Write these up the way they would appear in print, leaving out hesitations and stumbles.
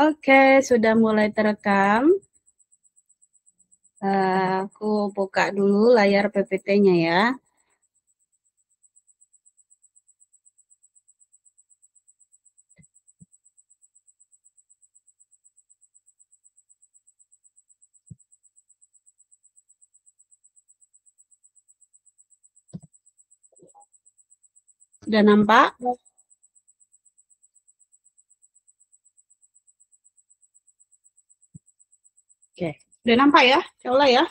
Oke, sudah mulai terekam. Aku buka dulu layar PPT-nya ya. Sudah nampak? Oke, sudah nampak ya? Insya ya.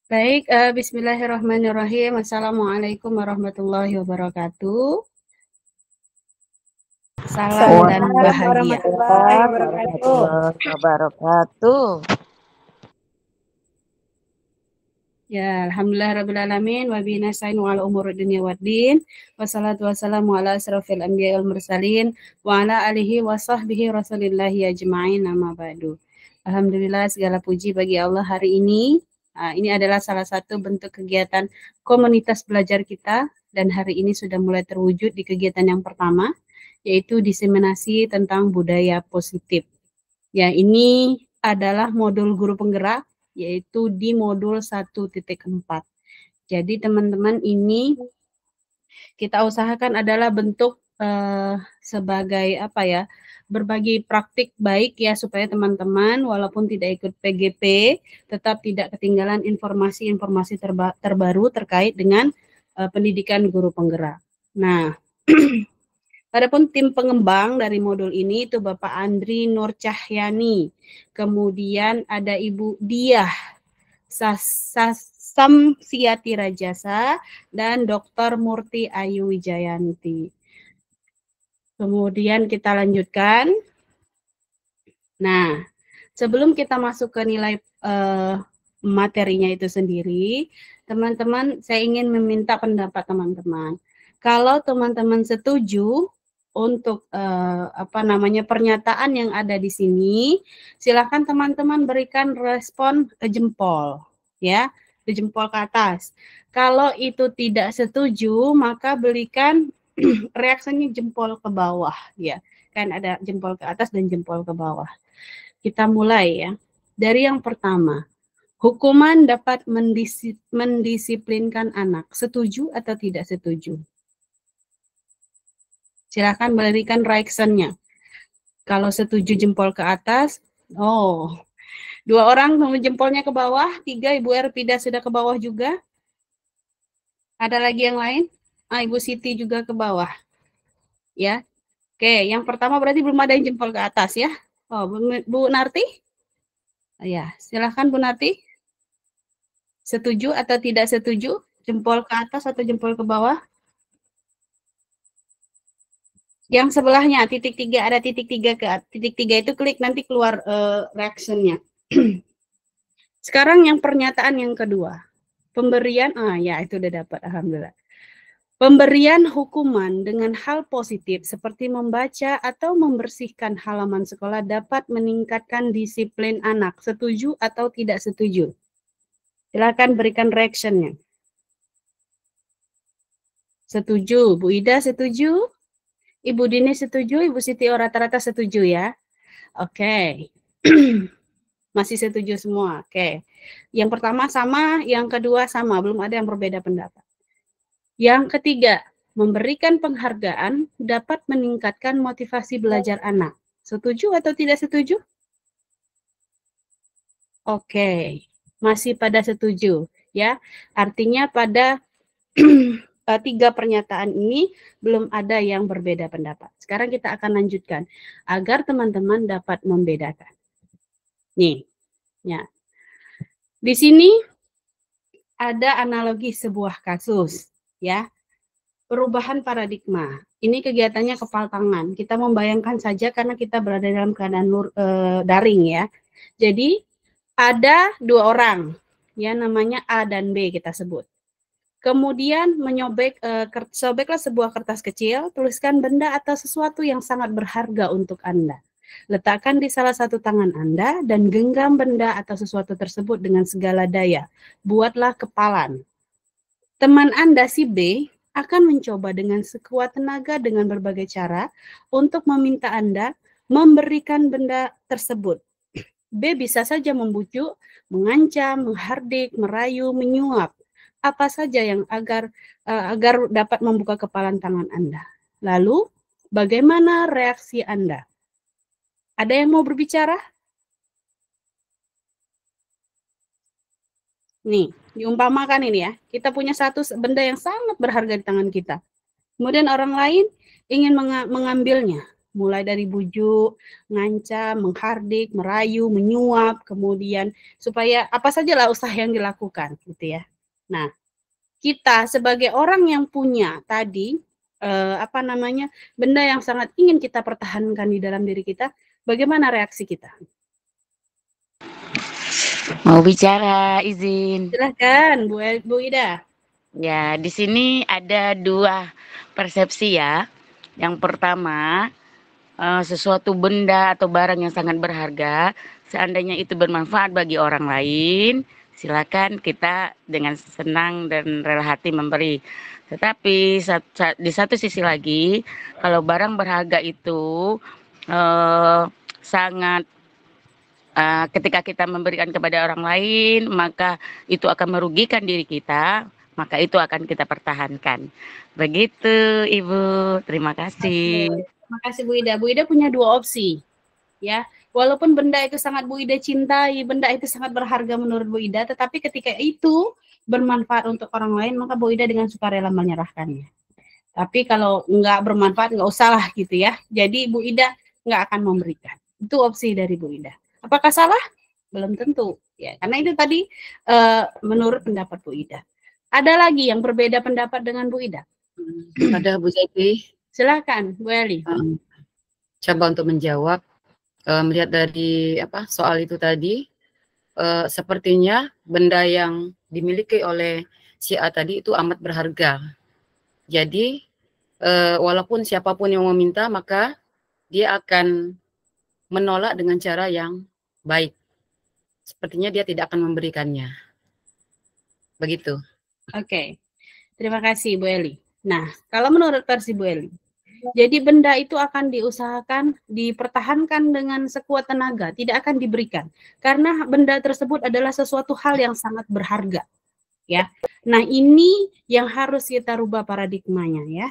Baik, bismillahirrahmanirrahim. Assalamualaikum warahmatullahi wabarakatuh. Salam dan bahagia. Warahmatullahi wabarakatuh. Ya, alhamdulillahirrabbilalamin, wa bihi nasta'in wa ala umuri dunya waddin, wassalatu wassalamu ala asrofil anbiya wal mursalin, wa ala alihi wa sahbihi rasulillahi ajma'in, amma ba'du. Alhamdulillah, segala puji bagi Allah hari ini. Ini adalah salah satu bentuk kegiatan komunitas belajar kita, dan hari ini sudah mulai terwujud di kegiatan yang pertama, yaitu diseminasi tentang budaya positif. Ya, ini adalah modul guru penggerak, yaitu di modul 1.4. Jadi teman-teman, ini kita usahakan adalah bentuk sebagai apa ya, berbagi praktik baik ya, supaya teman-teman walaupun tidak ikut PGP tetap tidak ketinggalan informasi-informasi terbaru terkait dengan pendidikan guru penggerak. Nah, adapun tim pengembang dari modul ini itu Bapak Andri Nur Cahyani, kemudian ada Ibu Diah Samsiati Rajasa, dan Dr. Murti Ayu Wijayanti. Kemudian kita lanjutkan. Nah, sebelum kita masuk ke nilai materinya itu sendiri, teman-teman, saya ingin meminta pendapat teman-teman. Kalau teman-teman setuju untuk pernyataan yang ada di sini, silakan teman-teman berikan respon jempol, ya, jempol ke atas. Kalau itu tidak setuju, maka berikan reaksinya jempol ke bawah, ya. Kan ada jempol ke atas dan jempol ke bawah. Kita mulai ya. Dari yang pertama, hukuman dapat mendisiplinkan anak. Setuju atau tidak setuju? Silakan berikan reaksinya. Kalau setuju jempol ke atas, 2 orang jempolnya ke bawah, 3 Ibu Erpida sudah ke bawah juga. Ada lagi yang lain? Ibu Siti juga ke bawah. Ya. Oke, yang pertama berarti belum ada yang jempol ke atas ya. Bu Narti? Ya, silakan Bu Narti. Setuju atau tidak setuju? Jempol ke atas atau jempol ke bawah? Yang sebelahnya titik 3, ada titik 3 ke titik 3 itu klik, nanti keluar reaction-nya. Sekarang yang pernyataan yang kedua. Pemberian, ya itu udah dapat, alhamdulillah. Pemberian hukuman dengan hal positif seperti membaca atau membersihkan halaman sekolah dapat meningkatkan disiplin anak. Setuju atau tidak setuju? Silakan berikan reaction-nya. Setuju. Bu Ida setuju? Ibu Dini setuju? Ibu Siti rata-rata setuju ya? Oke. Masih setuju semua. Oke. Yang pertama sama, yang kedua sama. Belum ada yang berbeda pendapat. Yang ketiga, memberikan penghargaan dapat meningkatkan motivasi belajar anak. Setuju atau tidak setuju? Oke. Masih pada setuju ya. Artinya pada 3 pernyataan ini belum ada yang berbeda pendapat. Sekarang kita akan lanjutkan agar teman-teman dapat membedakan. Nih, ya. Di sini ada analogi sebuah kasus, ya. Perubahan paradigma. Ini kegiatannya kepal tangan. Kita membayangkan saja karena kita berada dalam keadaan daring ya. Jadi ada 2 orang, ya, namanya A dan B kita sebut. Kemudian sobeklah sebuah kertas kecil, tuliskan benda atau sesuatu yang sangat berharga untuk Anda. Letakkan di salah satu tangan Anda dan genggam benda atau sesuatu tersebut dengan segala daya. Buatlah kepalan. Teman Anda si B akan mencoba dengan sekuat tenaga dengan berbagai cara untuk meminta Anda memberikan benda tersebut. B bisa saja membujuk, mengancam, menghardik, merayu, menyuap. Apa saja yang agar dapat membuka kepalan tangan Anda. Lalu, bagaimana reaksi Anda? Ada yang mau berbicara? Nih, diumpamakan ini ya, kita punya satu benda yang sangat berharga di tangan kita. Kemudian orang lain ingin mengambilnya, mulai dari bujuk, ngancam, menghardik, merayu, menyuap, kemudian supaya apa sajalah usaha yang dilakukan, gitu ya. Nah, kita sebagai orang yang punya tadi benda yang sangat ingin kita pertahankan di dalam diri kita, bagaimana reaksi kita? Mau bicara, izin. Silahkan, Bu Ida. Ya, di sini ada 2 persepsi ya. Yang pertama, sesuatu benda atau barang yang sangat berharga, seandainya itu bermanfaat bagi orang lain, silakan kita dengan senang dan rela hati memberi. Tetapi di satu sisi lagi, kalau barang berharga itu sangat ketika kita memberikan kepada orang lain, maka itu akan merugikan diri kita, maka itu akan kita pertahankan. Begitu, Ibu. Terima kasih. Terima kasih Bu Ida. Bu Ida punya 2 opsi. Ya, walaupun benda itu sangat Bu Ida cintai, benda itu sangat berharga menurut Bu Ida, tetapi ketika itu bermanfaat untuk orang lain, maka Bu Ida dengan sukarela menyerahkannya. Tapi kalau nggak bermanfaat, nggak usah lah gitu ya. Jadi Bu Ida nggak akan memberikan. Itu opsi dari Bu Ida. Apakah salah? Belum tentu. Ya, karena itu tadi menurut pendapat Bu Ida. Ada lagi yang berbeda pendapat dengan Bu Ida? Ada Bu Zeti. Silakan, Bu Eli. Coba untuk menjawab, melihat dari soal itu tadi, sepertinya benda yang dimiliki oleh si A tadi itu amat berharga. Jadi walaupun siapapun yang meminta, maka dia akan menolak dengan cara yang baik. Sepertinya dia tidak akan memberikannya. Begitu. Oke. Terima kasih Bu Eli. Nah, kalau menurut versi Bu Eli, jadi benda itu akan diusahakan dipertahankan dengan sekuat tenaga, tidak akan diberikan. Karena benda tersebut adalah sesuatu hal yang sangat berharga. Ya. Nah, ini yang harus kita rubah paradigmanya ya.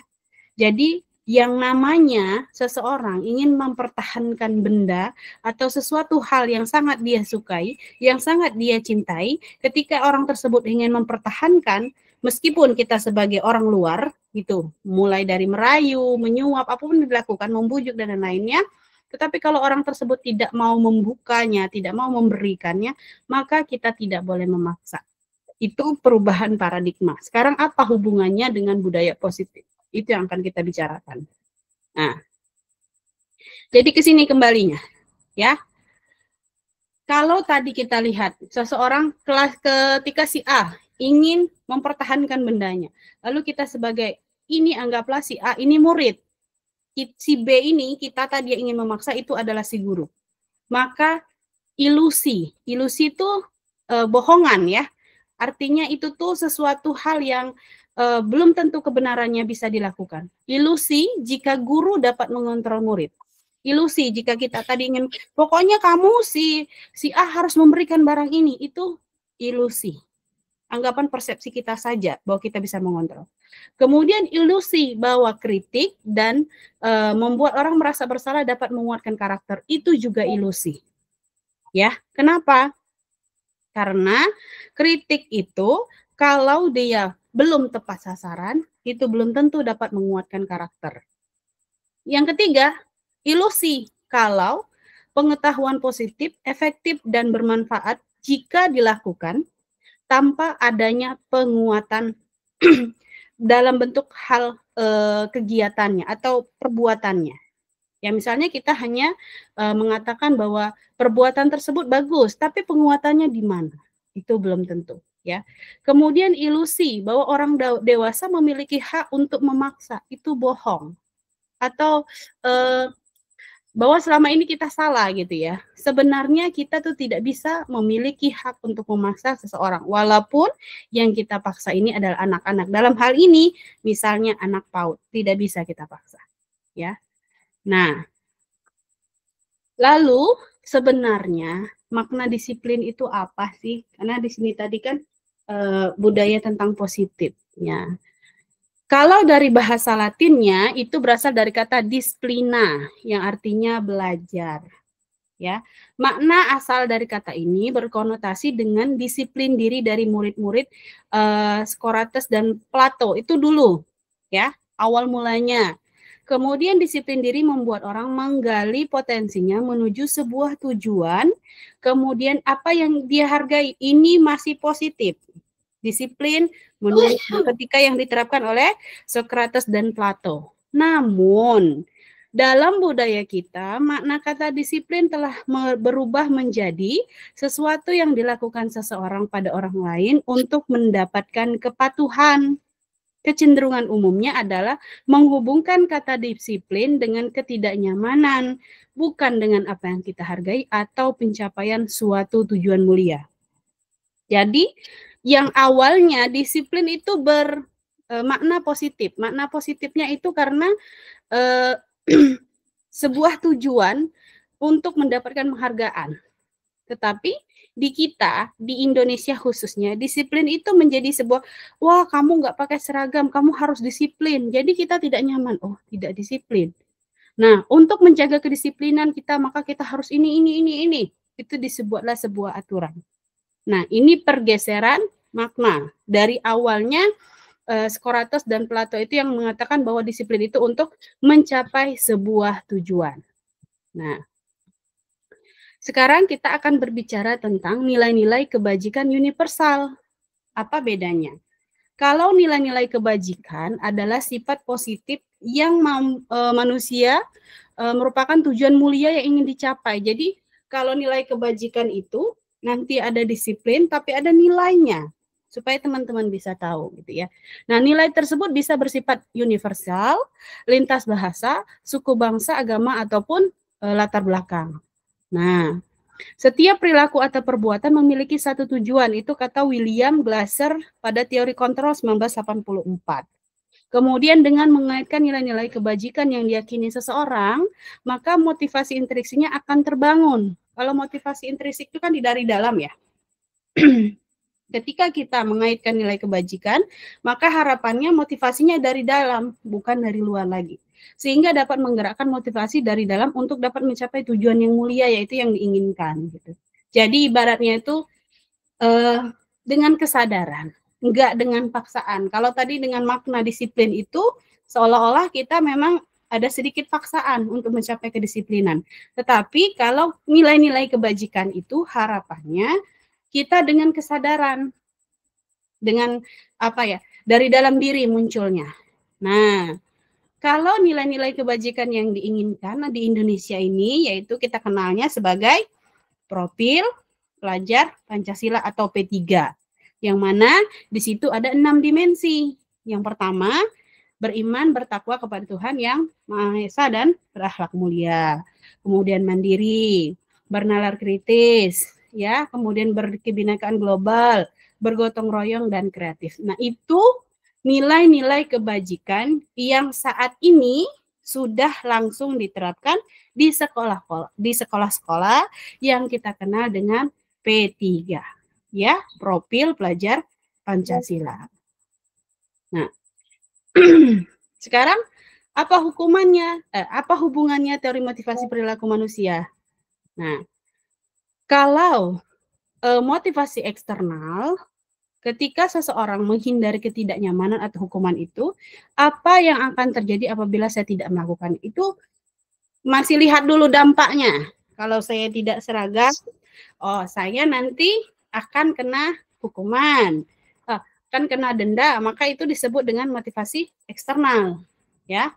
Jadi yang namanya seseorang ingin mempertahankan benda atau sesuatu hal yang sangat dia sukai, yang sangat dia cintai, ketika orang tersebut ingin mempertahankan, meskipun kita sebagai orang luar, gitu, mulai dari merayu, menyuap, apapun dilakukan, membujuk dan lain-lainnya, tetapi kalau orang tersebut tidak mau membukanya, tidak mau memberikannya, maka kita tidak boleh memaksa. Itu perubahan paradigma. Sekarang apa hubungannya dengan budaya positif? Itu yang akan kita bicarakan. Nah, jadi ke sini kembalinya, ya. Kalau tadi kita lihat seseorang ketika si A ingin mempertahankan bendanya, lalu kita sebagai ini anggaplah si A ini murid, si B ini kita tadi ingin memaksa itu adalah si guru. Maka ilusi itu bohongan ya. Artinya itu tuh sesuatu hal yang belum tentu kebenarannya bisa dilakukan. Ilusi jika guru dapat mengontrol murid. Ilusi jika kita tadi ingin, pokoknya kamu si A harus memberikan barang ini, itu ilusi. Anggapan persepsi kita saja bahwa kita bisa mengontrol. Kemudian ilusi bahwa kritik dan membuat orang merasa bersalah dapat menguatkan karakter, itu juga ilusi. Ya, kenapa? Karena kritik itu kalau dia belum tepat sasaran, itu belum tentu dapat menguatkan karakter. Yang ketiga, ilusi. Kalau pengetahuan positif, efektif, dan bermanfaat jika dilakukan tanpa adanya penguatan dalam bentuk hal kegiatannya atau perbuatannya. Ya misalnya kita hanya mengatakan bahwa perbuatan tersebut bagus, tapi penguatannya di mana? Itu belum tentu. Ya. Kemudian ilusi bahwa orang dewasa memiliki hak untuk memaksa, itu bohong. Atau bahwa selama ini kita salah gitu ya. Sebenarnya kita tuh tidak bisa memiliki hak untuk memaksa seseorang, walaupun yang kita paksa ini adalah anak-anak. Dalam hal ini, misalnya anak PAUD, tidak bisa kita paksa, ya. Nah, lalu sebenarnya makna disiplin itu apa sih? Karena di sini tadi kan budaya tentang positif, ya. Kalau dari bahasa Latinnya itu berasal dari kata disciplina yang artinya belajar. Ya, makna asal dari kata ini berkonotasi dengan disiplin diri dari murid-murid Socrates dan Plato itu dulu, ya, awal mulanya. Kemudian disiplin diri membuat orang menggali potensinya menuju sebuah tujuan. Kemudian apa yang dia hargai ini masih positif. Disiplin menurut ketika yang diterapkan oleh Socrates dan Plato. Namun dalam budaya kita, makna kata disiplin telah berubah menjadi sesuatu yang dilakukan seseorang pada orang lain untuk mendapatkan kepatuhan. Kecenderungan umumnya adalah menghubungkan kata disiplin dengan ketidaknyamanan, bukan dengan apa yang kita hargai atau pencapaian suatu tujuan mulia. Jadi, yang awalnya disiplin itu bermakna positif. Makna positifnya itu karena sebuah tujuan untuk mendapatkan penghargaan. Tetapi di kita, di Indonesia khususnya, disiplin itu menjadi sebuah, wah kamu nggak pakai seragam, kamu harus disiplin. Jadi kita tidak nyaman, oh tidak disiplin. Nah, untuk menjaga kedisiplinan kita, maka kita harus ini. Itu disebutlah sebuah aturan. Nah, ini pergeseran makna. Dari awalnya Socrates dan Plato itu yang mengatakan bahwa disiplin itu untuk mencapai sebuah tujuan. Nah, sekarang kita akan berbicara tentang nilai-nilai kebajikan universal. Apa bedanya? Kalau nilai-nilai kebajikan adalah sifat positif yang manusia merupakan tujuan mulia yang ingin dicapai. Jadi, kalau nilai kebajikan itu nanti ada disiplin, tapi ada nilainya, supaya teman-teman bisa tahu gitu ya. Nah, nilai tersebut bisa bersifat universal, lintas bahasa, suku bangsa, agama, ataupun latar belakang. Nah, setiap perilaku atau perbuatan memiliki satu tujuan, itu kata William Glasser pada teori kontrol 1984. Kemudian dengan mengaitkan nilai-nilai kebajikan yang diyakini seseorang, maka motivasi intrinsiknya akan terbangun. Kalau motivasi intrinsik itu kan dari dalam ya. Ketika kita mengaitkan nilai kebajikan, maka harapannya motivasinya dari dalam, bukan dari luar lagi. Sehingga dapat menggerakkan motivasi dari dalam untuk dapat mencapai tujuan yang mulia, yaitu yang diinginkan. Gitu. Jadi ibaratnya itu dengan kesadaran, enggak dengan paksaan. Kalau tadi dengan makna disiplin itu, seolah-olah kita memang ada sedikit paksaan untuk mencapai kedisiplinan. Tetapi kalau nilai-nilai kebajikan itu harapannya kita dengan kesadaran, dengan apa ya, dari dalam diri munculnya. Nah, kalau nilai-nilai kebajikan yang diinginkan di Indonesia ini, yaitu kita kenalnya sebagai profil pelajar Pancasila atau P3, yang mana di situ ada 6 dimensi. Yang pertama, beriman, bertakwa kepada Tuhan yang Maha Esa dan berakhlak mulia. Kemudian mandiri, bernalar kritis, ya, kemudian berkebinekaan global, bergotong royong dan kreatif. Nah, itu nilai-nilai kebajikan yang saat ini sudah langsung diterapkan di sekolah-sekolah yang kita kenal dengan P3, ya, profil pelajar Pancasila. Nah, sekarang apa hukumannya? Apa hubungannya teori motivasi perilaku manusia? Nah, kalau motivasi eksternal, ketika seseorang menghindari ketidaknyamanan atau hukuman itu, apa yang akan terjadi apabila saya tidak melakukan itu? Masih lihat dulu dampaknya. Kalau saya tidak seragam, oh saya nanti akan kena hukuman, akan kena denda, maka itu disebut dengan motivasi eksternal, ya.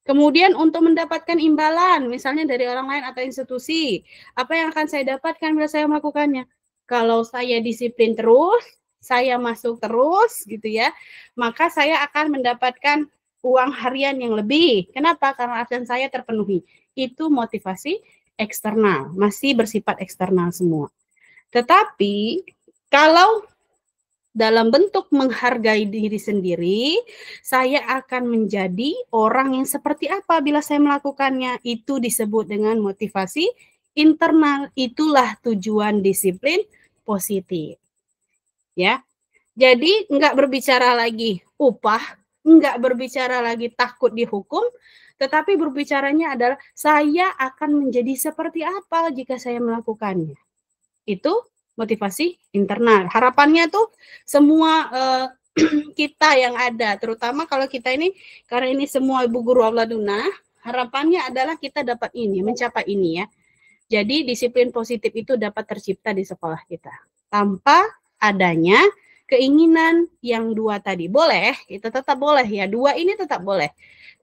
Kemudian untuk mendapatkan imbalan, misalnya dari orang lain atau institusi, apa yang akan saya dapatkan bila saya melakukannya? Kalau saya disiplin terus, saya masuk terus, gitu ya, maka saya akan mendapatkan uang harian yang lebih. Kenapa? Karena absen saya terpenuhi. Itu motivasi eksternal, masih bersifat eksternal semua. Tetapi kalau dalam bentuk menghargai diri sendiri, saya akan menjadi orang yang seperti apa bila saya melakukannya. Itu disebut dengan motivasi internal. Itulah tujuan disiplin positif. Ya. Jadi enggak berbicara lagi upah, enggak berbicara lagi takut dihukum, tetapi berbicaranya adalah saya akan menjadi seperti apa jika saya melakukannya. Itu motivasi internal. Harapannya tuh semua kita yang ada, terutama kalau kita ini, karena ini semua ibu guru Auladuna, harapannya adalah kita dapat ini, mencapai ini ya. Jadi disiplin positif itu dapat tercipta di sekolah kita. Tanpa adanya keinginan yang dua tadi. Boleh, itu tetap boleh ya. Dua ini tetap boleh.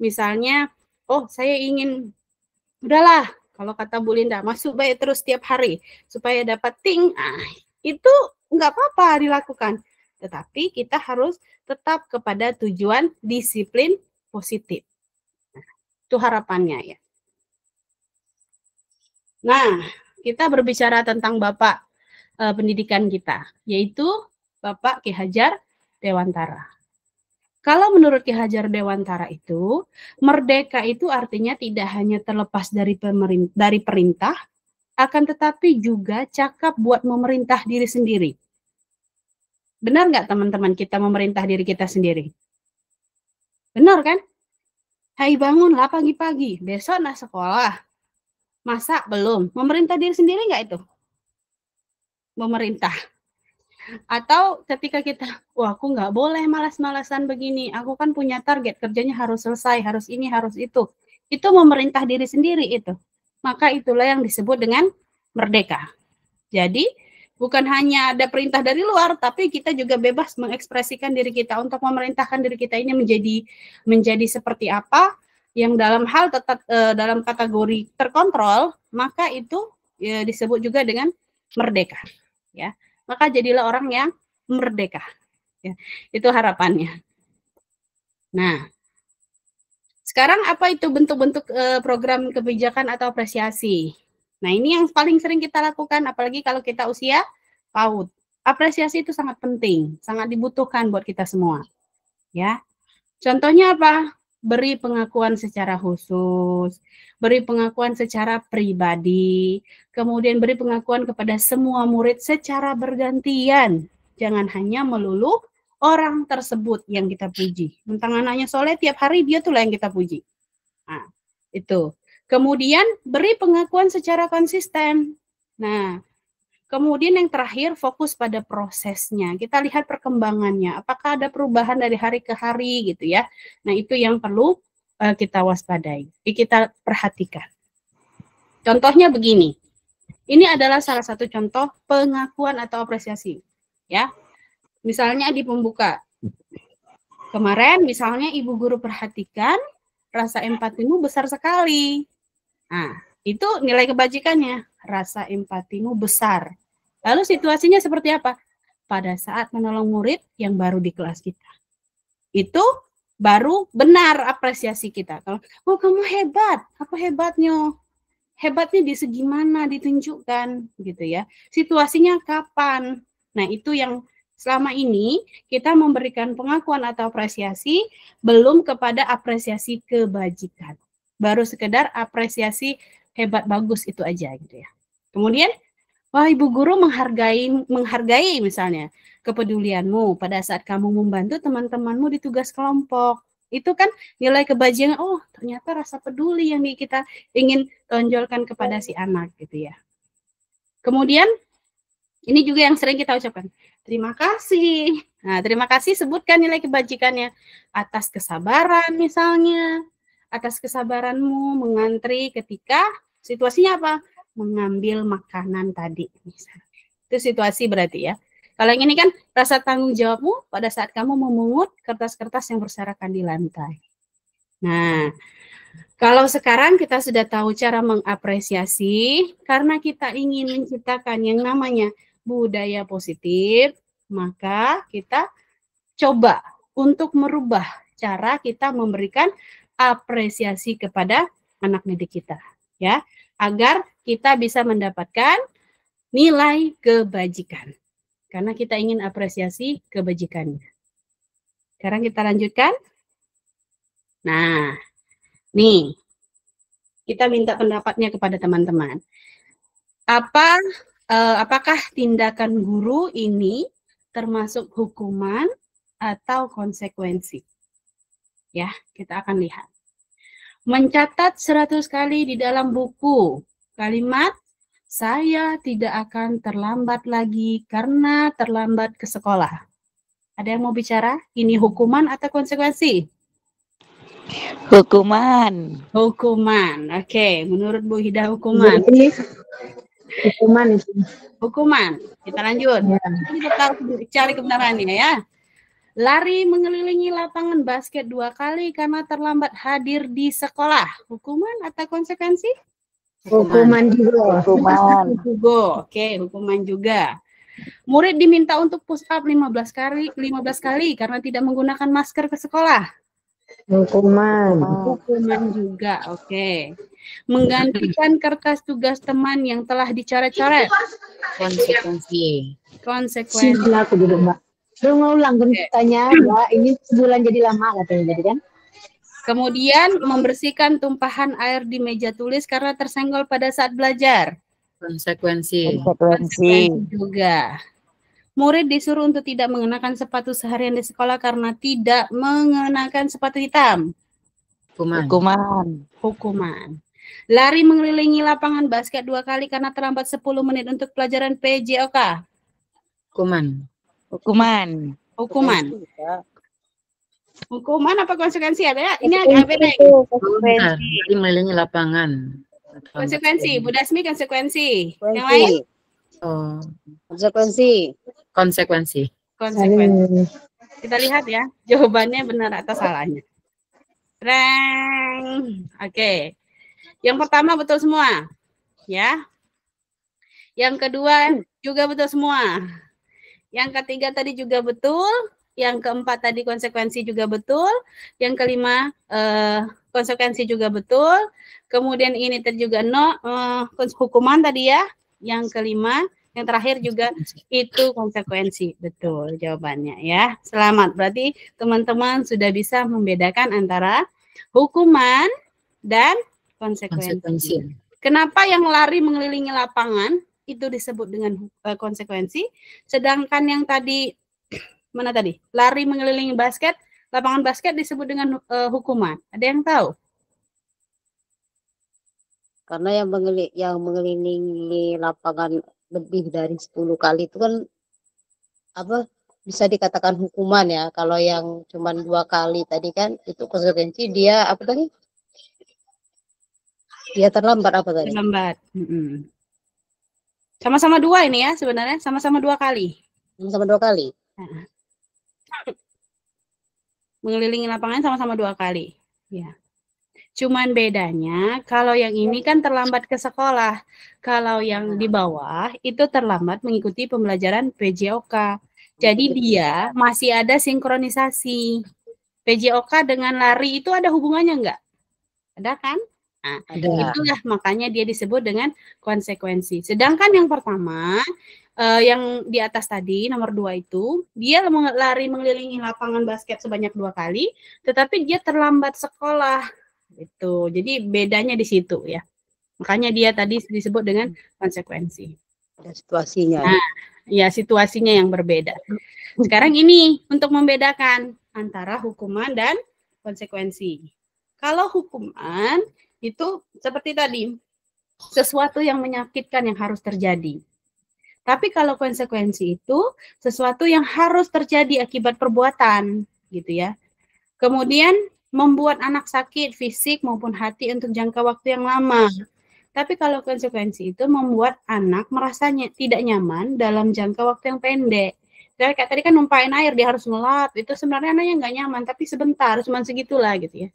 Misalnya, oh saya ingin, udahlah, kalau kata Bu Linda, masuk baik terus tiap hari supaya dapat ting. Itu nggak apa-apa dilakukan. Tetapi kita harus tetap kepada tujuan disiplin positif. Itu harapannya ya. Nah, kita berbicara tentang Bapak pendidikan kita, yaitu Bapak Ki Hajar Dewantara. Kalau menurut Ki Hajar Dewantara itu, merdeka itu artinya tidak hanya terlepas dari perintah, akan tetapi juga cakap buat memerintah diri sendiri. Benar nggak teman-teman kita memerintah diri kita sendiri? Benar kan? Hai bangunlah pagi-pagi, besok nak sekolah. Masa belum? Memerintah diri sendiri nggak itu? Memerintah. Atau ketika kita, wah aku nggak boleh malas-malasan begini, aku kan punya target, kerjanya harus selesai, harus ini, harus itu. Itu memerintah diri sendiri itu. Maka itulah yang disebut dengan merdeka. Jadi bukan hanya ada perintah dari luar, tapi kita juga bebas mengekspresikan diri kita untuk memerintahkan diri kita ini menjadi seperti apa, yang dalam hal tetap dalam kategori terkontrol, maka itu ya, disebut juga dengan merdeka. Ya. Maka jadilah orang yang merdeka. Ya, itu harapannya. Nah, sekarang apa itu bentuk-bentuk program kebijakan atau apresiasi? Nah, ini yang paling sering kita lakukan, apalagi kalau kita usia PAUD. Apresiasi itu sangat penting, sangat dibutuhkan buat kita semua. Ya, contohnya apa? Beri pengakuan secara khusus, beri pengakuan secara pribadi, kemudian beri pengakuan kepada semua murid secara bergantian. Jangan hanya melulu orang tersebut yang kita puji. Tentang anaknya soleh, tiap hari dia tuh lah yang kita puji. Nah, itu. Kemudian beri pengakuan secara konsisten. Nah, kemudian yang terakhir fokus pada prosesnya. Kita lihat perkembangannya. Apakah ada perubahan dari hari ke hari gitu ya. Nah itu yang perlu kita waspadai. Kita perhatikan. Contohnya begini. Ini adalah salah satu contoh pengakuan atau apresiasi. Ya, misalnya di pembuka. Kemarin misalnya ibu guru perhatikan rasa empatimu besar sekali. Nah, itu nilai kebajikannya. Rasa empatimu besar. Lalu situasinya seperti apa? Pada saat menolong murid yang baru di kelas kita. Itu baru benar apresiasi kita. Kalau, oh kamu hebat. Apa hebatnya? Hebatnya di segi mana ditunjukkan gitu ya. Situasinya kapan? Nah, itu yang selama ini kita memberikan pengakuan atau apresiasi belum kepada apresiasi kebajikan. Baru sekedar apresiasi hebat bagus itu aja gitu ya. Kemudian, wah ibu guru menghargai misalnya kepedulianmu pada saat kamu membantu teman-temanmu di tugas kelompok. Itu kan nilai kebajikan, oh ternyata rasa peduli yang kita ingin tonjolkan kepada si anak gitu ya. Kemudian, ini juga yang sering kita ucapkan, terima kasih. Nah, terima kasih sebutkan nilai kebajikannya atas kesabaran misalnya, atas kesabaranmu mengantri ketika situasinya apa? Mengambil makanan tadi. Misalnya. Itu situasi berarti ya. Kalau yang ini kan rasa tanggung jawabmu pada saat kamu memungut kertas-kertas yang berserakan di lantai. Nah, kalau sekarang kita sudah tahu cara mengapresiasi, karena kita ingin menciptakan yang namanya budaya positif, maka kita coba untuk merubah cara kita memberikan apresiasi kepada anak didik kita, ya, agar kita bisa mendapatkan nilai kebajikan. Karena kita ingin apresiasi kebajikannya. Sekarang kita lanjutkan. Nah, nih, kita minta pendapatnya kepada teman-teman. Apakah tindakan guru ini termasuk hukuman atau konsekuensi? Ya, kita akan lihat. Mencatat 100 kali di dalam buku kalimat saya tidak akan terlambat lagi karena terlambat ke sekolah. Ada yang mau bicara? Ini hukuman atau konsekuensi? Hukuman. Hukuman. Oke, menurut Bu Hida hukuman. Hukuman itu. Hukuman. Kita lanjut. Kita cari kebenarannya ya. Lari mengelilingi lapangan basket 2 kali karena terlambat hadir di sekolah. Hukuman atau konsekuensi? Hukuman juga. Hukuman. Oke, hukuman juga. Murid diminta untuk push up 15 kali karena tidak menggunakan masker ke sekolah. Hukuman. Hukuman juga, oke. Menggantikan kertas tugas teman yang telah dicoret-coret. Konsekuensi. Konsekuensi. Sila aku duduk, Mbak. Lu ngulang tanya, Mbak, ini sebulan jadi lama katanya jadi kan? Kemudian membersihkan tumpahan air di meja tulis karena tersenggol pada saat belajar. Konsekuensi. Konsekuensi. Juga. Murid disuruh untuk tidak mengenakan sepatu seharian di sekolah karena tidak mengenakan sepatu hitam. Hukuman. Hukuman. Hukuman. Lari mengelilingi lapangan basket 2 kali karena terlambat 10 menit untuk pelajaran PJOK. Hukuman. Hukuman. Hukuman. Hukuman apa konsekuensi? Ada? Ini agak beda. Bentar, jadi mengelilingi lapangan. Konsekuensi. Bu Dasmi konsekuensi. Yang lain? Oh, Konsekuensi. konsekuensi. Konsekuensi. Kita lihat ya, jawabannya benar atau salahnya. Reng. Oke. Yang pertama betul semua. Ya. Yang kedua juga betul semua. Yang ketiga tadi juga betul. Yang keempat tadi konsekuensi juga betul. Yang kelima konsekuensi juga betul. Kemudian ini tadi juga hukuman tadi ya. Yang kelima, yang terakhir juga itu konsekuensi. Betul jawabannya ya. Selamat. Berarti teman-teman sudah bisa membedakan antara hukuman dan konsekuensi. Kenapa yang lari mengelilingi lapangan itu disebut dengan konsekuensi, sedangkan yang tadi mana tadi? Lari mengelilingi lapangan basket disebut dengan hukuman. Ada yang tahu? Karena yang mengelilingi lapangan lebih dari 10 kali itu kan bisa dikatakan hukuman ya. Kalau yang cuma 2 kali tadi kan itu konsekuensi dia dia terlambat apa tadi? Terlambat. Sama-sama 2 ini ya sebenarnya, sama-sama 2 kali. Sama-sama 2 kali. Mengelilingi lapangan sama-sama 2 kali. Ya. Cuman bedanya kalau yang ini kan terlambat ke sekolah. Kalau yang di bawah itu terlambat mengikuti pembelajaran PJOK. Jadi dia masih ada sinkronisasi. PJOK dengan lari itu ada hubungannya enggak? Ada kan? Nah, itulah makanya dia disebut dengan konsekuensi. Sedangkan yang pertama, yang di atas tadi, nomor 2 itu, dia lari mengelilingi lapangan basket sebanyak 2 kali, tetapi dia terlambat sekolah. Itu. Jadi bedanya di situ ya. Makanya dia tadi disebut dengan konsekuensi. Ada situasinya. Nah, ya situasinya yang berbeda. Sekarang ini untuk membedakan antara hukuman dan konsekuensi. Kalau hukuman itu seperti tadi, sesuatu yang menyakitkan yang harus terjadi. Tapi kalau konsekuensi itu sesuatu yang harus terjadi akibat perbuatan, gitu ya. Kemudian membuat anak sakit fisik maupun hati untuk jangka waktu yang lama. Tapi kalau konsekuensi itu membuat anak merasa tidak nyaman dalam jangka waktu yang pendek. Jadi kayak tadi kan numpain air, dia harus ngelap. Itu sebenarnya anaknya nggak nyaman, tapi sebentar, cuma segitulah gitu ya.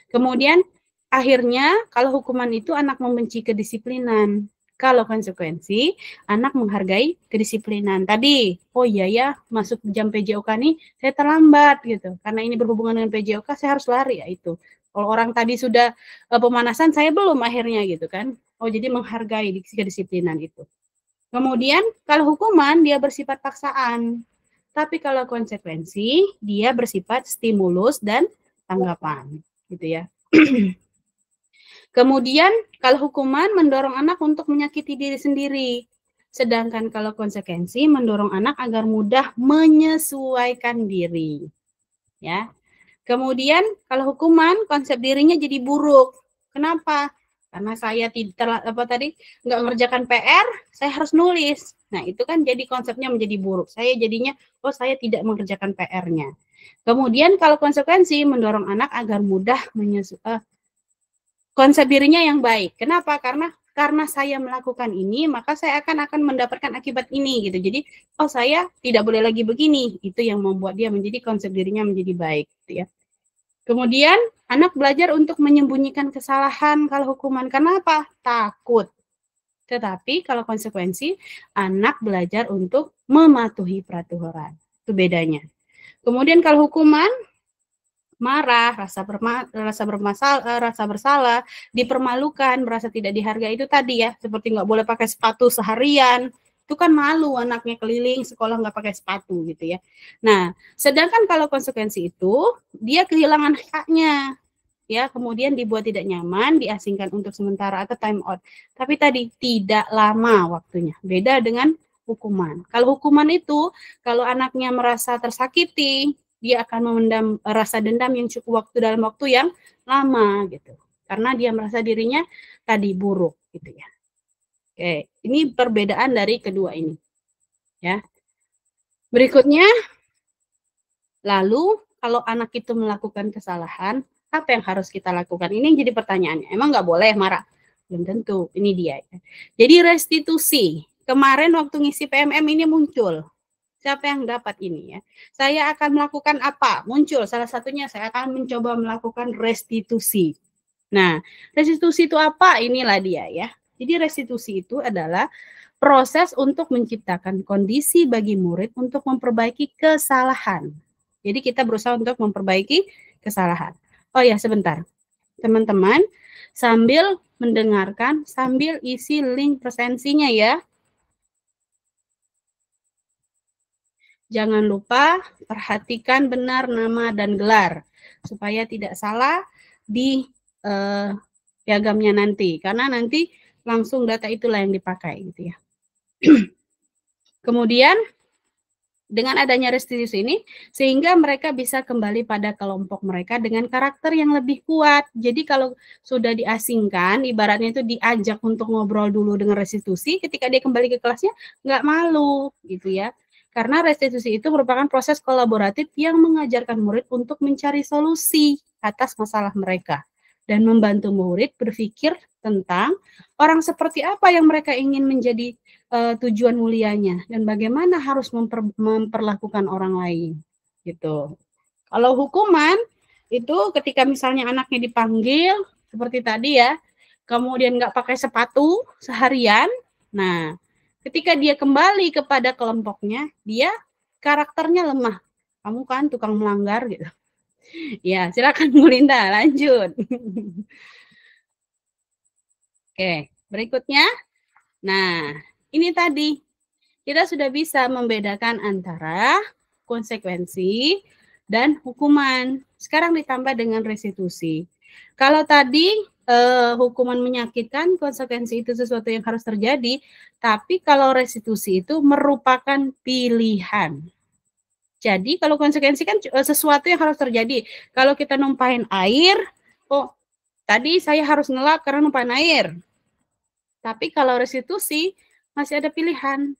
Kemudian akhirnya kalau hukuman itu anak membenci kedisiplinan. Kalau konsekuensi, anak menghargai kedisiplinan. Tadi, oh iya ya, masuk jam PJOK nih, saya terlambat gitu. Karena ini berhubungan dengan PJOK, saya harus lari ya itu. Kalau orang tadi sudah pemanasan, saya belum akhirnya gitu kan. Oh jadi menghargai kedisiplinan itu. Kemudian kalau hukuman dia bersifat paksaan. Tapi kalau konsekuensi, dia bersifat stimulus dan tanggapan. Gitu ya. Kemudian kalau hukuman mendorong anak untuk menyakiti diri sendiri. Sedangkan kalau konsekuensi mendorong anak agar mudah menyesuaikan diri. Ya. Kemudian kalau hukuman konsep dirinya jadi buruk. Kenapa? Karena saya tidak nggak mengerjakan PR, saya harus nulis. Nah, itu kan jadi konsepnya menjadi buruk. Saya jadinya saya tidak mengerjakan PR-nya. Kemudian kalau konsekuensi mendorong anak agar mudah konsep dirinya yang baik. Kenapa? Karena saya melakukan ini, maka saya akan mendapatkan akibat ini gitu. Jadi, saya tidak boleh lagi begini. Itu yang membuat dia menjadi konsep dirinya menjadi baik gitu ya. Kemudian anak belajar untuk menyembunyikan kesalahan kalau hukuman. Kenapa? Takut. Tetapi kalau konsekuensi, anak belajar untuk mematuhi peraturan. Itu bedanya. Kemudian kalau hukuman, marah, rasa bersalah, dipermalukan, merasa tidak dihargai, itu tadi ya, seperti nggak boleh pakai sepatu seharian, itu kan malu anaknya keliling sekolah nggak pakai sepatu gitu ya. Nah, sedangkan kalau konsekuensi itu, dia kehilangan haknya, ya, kemudian dibuat tidak nyaman, diasingkan untuk sementara atau time out. Tapi tadi tidak lama waktunya, beda dengan hukuman. Kalau hukuman itu, kalau anaknya merasa tersakiti, dia akan memendam rasa dendam yang cukup dalam waktu yang lama gitu. Karena dia merasa dirinya tadi buruk gitu ya. Oke, ini perbedaan dari kedua ini. Ya. Berikutnya, lalu kalau anak itu melakukan kesalahan, apa yang harus kita lakukan? Ini yang jadi pertanyaannya. Emang nggak boleh marah? Belum tentu. Ini dia. Ya. Jadi restitusi. Kemarin waktu ngisi PMM ini muncul. Siapa yang dapat ini ya? Saya akan melakukan apa? Muncul salah satunya saya akan mencoba melakukan restitusi. Nah, restitusi itu apa? Inilah dia ya. Jadi restitusi itu adalah proses untuk menciptakan kondisi bagi murid untuk memperbaiki kesalahan. Jadi kita berusaha untuk memperbaiki kesalahan. Oh ya, sebentar. Teman-teman, sambil mendengarkan, sambil isi link presensinya ya. Jangan lupa perhatikan benar nama dan gelar supaya tidak salah di piagamnya nanti. Karena nanti langsung data itulah yang dipakai gitu ya. Kemudian dengan adanya restitusi ini sehingga mereka bisa kembali pada kelompok mereka dengan karakter yang lebih kuat. Jadi kalau sudah diasingkan, ibaratnya itu diajak untuk ngobrol dulu dengan restitusi, ketika dia kembali ke kelasnya nggak malu gitu ya. Karena restitusi itu merupakan proses kolaboratif yang mengajarkan murid untuk mencari solusi atas masalah mereka dan membantu murid berpikir tentang orang seperti apa yang mereka ingin menjadi tujuan mulianya dan bagaimana harus memperlakukan orang lain gitu. Kalau hukuman itu ketika misalnya anaknya dipanggil seperti tadi ya, kemudian nggak pakai sepatu seharian, nah ketika dia kembali kepada kelompoknya, dia karakternya lemah. Kamu kan tukang melanggar gitu. Ya, silakan Bu Linda, lanjut. Oke, berikutnya. Nah, ini tadi. Kita sudah bisa membedakan antara konsekuensi dan hukuman. Sekarang ditambah dengan restitusi. Kalau tadi hukuman menyakitkan, konsekuensi itu sesuatu yang harus terjadi, tapi kalau restitusi itu merupakan pilihan. Jadi kalau konsekuensi kan sesuatu yang harus terjadi. Kalau kita numpahin air, tadi saya harus ngelap karena numpahin air. Tapi kalau restitusi masih ada pilihan.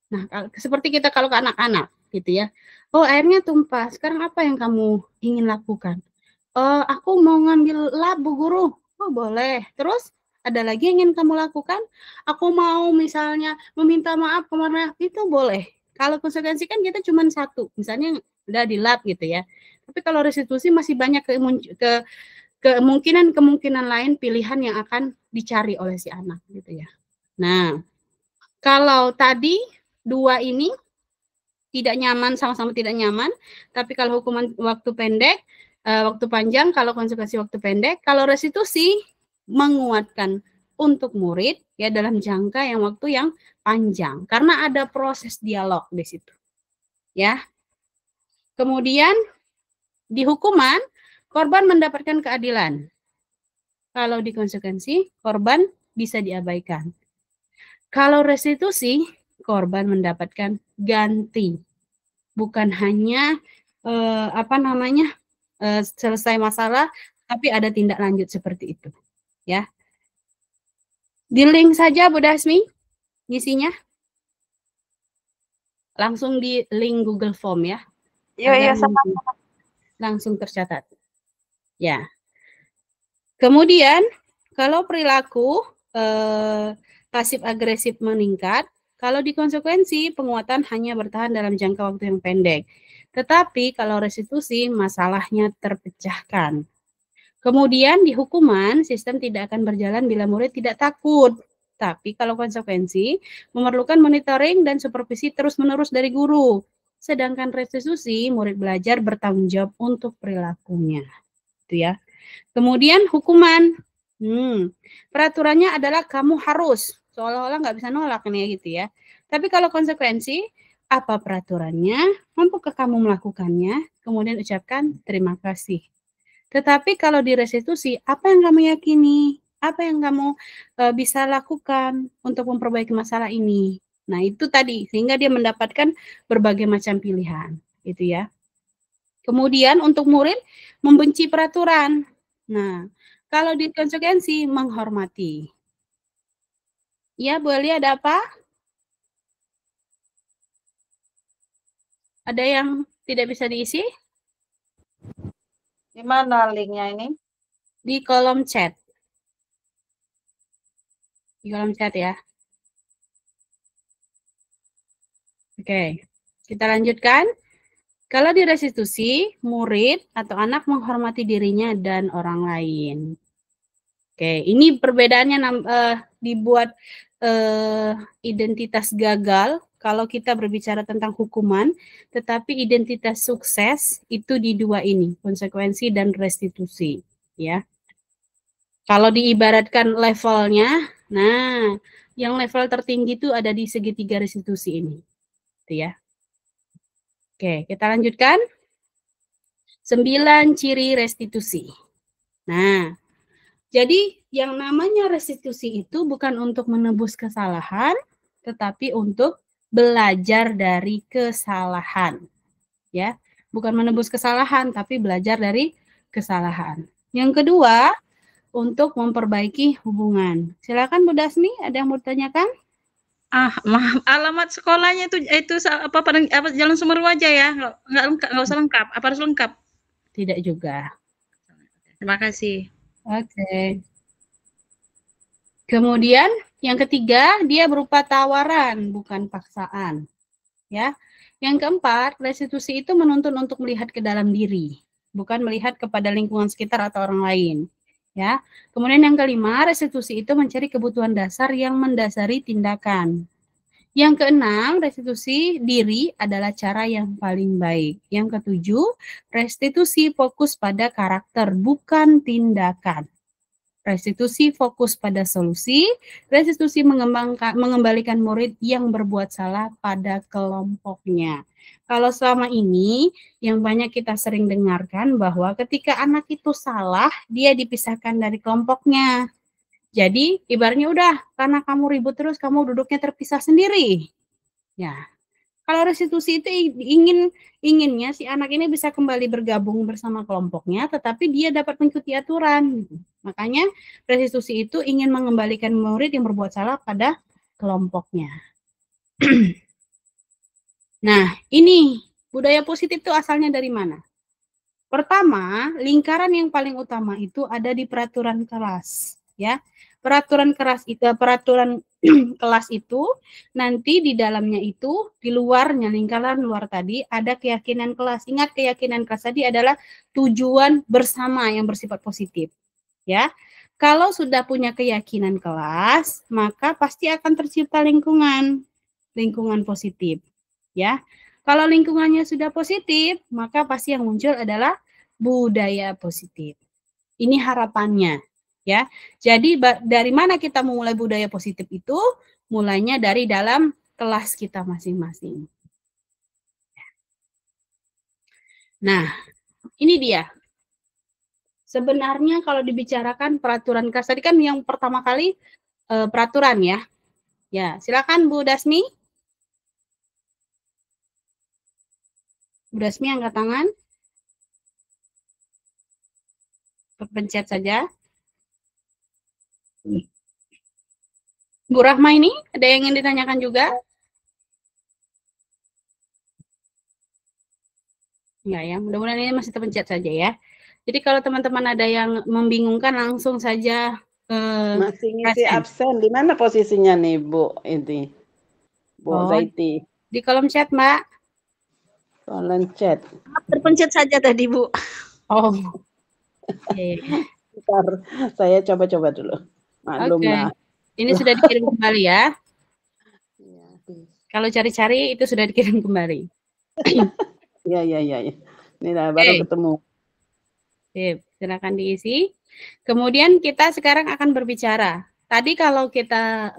Nah, seperti kita kalau ke anak-anak gitu ya. Airnya tumpah. Sekarang apa yang kamu ingin lakukan? Aku mau ngambil lap, Bu Guru. Boleh. Terus ada lagi yang ingin kamu lakukan? Aku mau misalnya meminta maaf kemana? Itu boleh. Kalau konsekuensi kan kita cuma satu, misalnya udah di lab gitu ya. Tapi kalau restitusi masih banyak kemungkinan lain pilihan yang akan dicari oleh si anak gitu ya. Nah, kalau tadi dua ini tidak nyaman, sama-sama tidak nyaman, tapi kalau hukuman waktu pendek, waktu panjang, kalau konsekuensi waktu pendek, kalau restitusi menguatkan untuk murid ya dalam jangka yang waktu yang panjang karena ada proses dialog di situ. Ya. Kemudian di hukuman korban mendapatkan keadilan. Kalau di konsekuensi korban bisa diabaikan. Kalau restitusi korban mendapatkan ganti. Bukan hanya selesai masalah tapi ada tindak lanjut seperti itu. Ya. Di link saja Bu Dasmi ngisinya. Langsung di link Google Form ya. Iya, langsung tercatat. Ya. Kemudian kalau perilaku pasif agresif meningkat, kalau di konsekuensi penguatan hanya bertahan dalam jangka waktu yang pendek. Tetapi kalau restitusi masalahnya terpecahkan. Kemudian di hukuman sistem tidak akan berjalan bila murid tidak takut. Tapi kalau konsekuensi memerlukan monitoring dan supervisi terus-menerus dari guru. Sedangkan restitusi murid belajar bertanggung jawab untuk perilakunya. Itu ya. Kemudian hukuman. Peraturannya adalah kamu harus. Seolah-olah nggak bisa nolak nih gitu ya. Tapi kalau konsekuensi, apa peraturannya? Mampukah kamu melakukannya? Kemudian ucapkan terima kasih. Tetapi kalau di restitusi, apa yang kamu yakini? Apa yang kamu bisa lakukan untuk memperbaiki masalah ini? Nah, itu tadi, sehingga dia mendapatkan berbagai macam pilihan, gitu ya. Kemudian untuk murid, membenci peraturan. Nah, kalau di konsekuensi, menghormati. Ya, Bu Eli, ada apa? Ada yang tidak bisa diisi? Di mana linknya ini? Di kolom chat. Di kolom chat ya. Oke, kita lanjutkan. Kalau di restitusi, murid atau anak menghormati dirinya dan orang lain. Oke, ini perbedaannya dibuat identitas gagal kalau kita berbicara tentang hukuman, tetapi identitas sukses itu di dua ini, konsekuensi dan restitusi. Ya. Kalau diibaratkan levelnya, nah, yang level tertinggi itu ada di segitiga restitusi ini. Itu ya. Oke, kita lanjutkan. 9 ciri restitusi. Nah, jadi yang namanya restitusi itu bukan untuk menebus kesalahan, tetapi untuk belajar dari kesalahan. Ya, bukan menebus kesalahan, tapi belajar dari kesalahan. Yang kedua, untuk memperbaiki hubungan. Silakan Bu Dasmi, ada yang mau ditanyakan? Maaf, alamat sekolahnya itu apa Jalan Sumeru aja ya, nggak usah lengkap. Apa harus lengkap? Tidak juga. Terima kasih. Oke. Kemudian yang ketiga, dia berupa tawaran, bukan paksaan. Ya. Yang keempat, restitusi itu menuntun untuk melihat ke dalam diri, bukan melihat kepada lingkungan sekitar atau orang lain. Ya. Kemudian yang kelima, restitusi itu mencari kebutuhan dasar yang mendasari tindakan. Yang keenam, restitusi diri adalah cara yang paling baik. Yang ketujuh, restitusi fokus pada karakter, bukan tindakan. Restitusi fokus pada solusi, restitusi mengembalikan murid yang berbuat salah pada kelompoknya. Kalau selama ini yang banyak kita sering dengarkan bahwa ketika anak itu salah, dia dipisahkan dari kelompoknya. Jadi ibaratnya udah, karena kamu ribut terus, kamu duduknya terpisah sendiri. Ya, kalau restitusi itu inginnya si anak ini bisa kembali bergabung bersama kelompoknya, tetapi dia dapat mengikuti aturan. Makanya restitusi itu ingin mengembalikan murid yang berbuat salah pada kelompoknya. Nah, ini budaya positif itu asalnya dari mana? Pertama, lingkaran yang paling utama itu ada di peraturan kelas, ya. Peraturan kelas itu nanti di dalamnya itu di luarnya lingkaran luar tadi ada keyakinan kelas. Ingat, keyakinan kelas tadi adalah tujuan bersama yang bersifat positif, ya. Kalau sudah punya keyakinan kelas, maka pasti akan tercipta lingkungan positif, ya. Kalau lingkungannya sudah positif, maka pasti yang muncul adalah budaya positif. Ini harapannya, ya. Jadi dari mana kita memulai budaya positif itu? Mulainya dari dalam kelas kita masing-masing. Nah, ini dia. Sebenarnya kalau dibicarakan peraturan kelas tadi kan yang pertama kali peraturan ya. Ya, silakan Bu Dasmi. Bu Dasmi angkat tangan. Pencet saja. Bu Rahma ini ada yang ingin ditanyakan juga? Enggak ya, mudah-mudahan ini masih terpencet saja ya. Jadi kalau teman-teman ada yang membingungkan langsung saja masih ngisi absen. Di mana posisinya nih Bu ini? Bu Zaiti. Di kolom chat, Mbak. Kolom chat. Terpencet saja tadi, Bu. Oh. Okay. Bentar, saya coba-coba dulu. Maklum lah. Ini sudah dikirim kembali ya. Kalau cari-cari itu sudah dikirim kembali. Iya. Ini lah baru ketemu. Sip, silakan diisi. Kemudian kita sekarang akan berbicara. Tadi kalau kita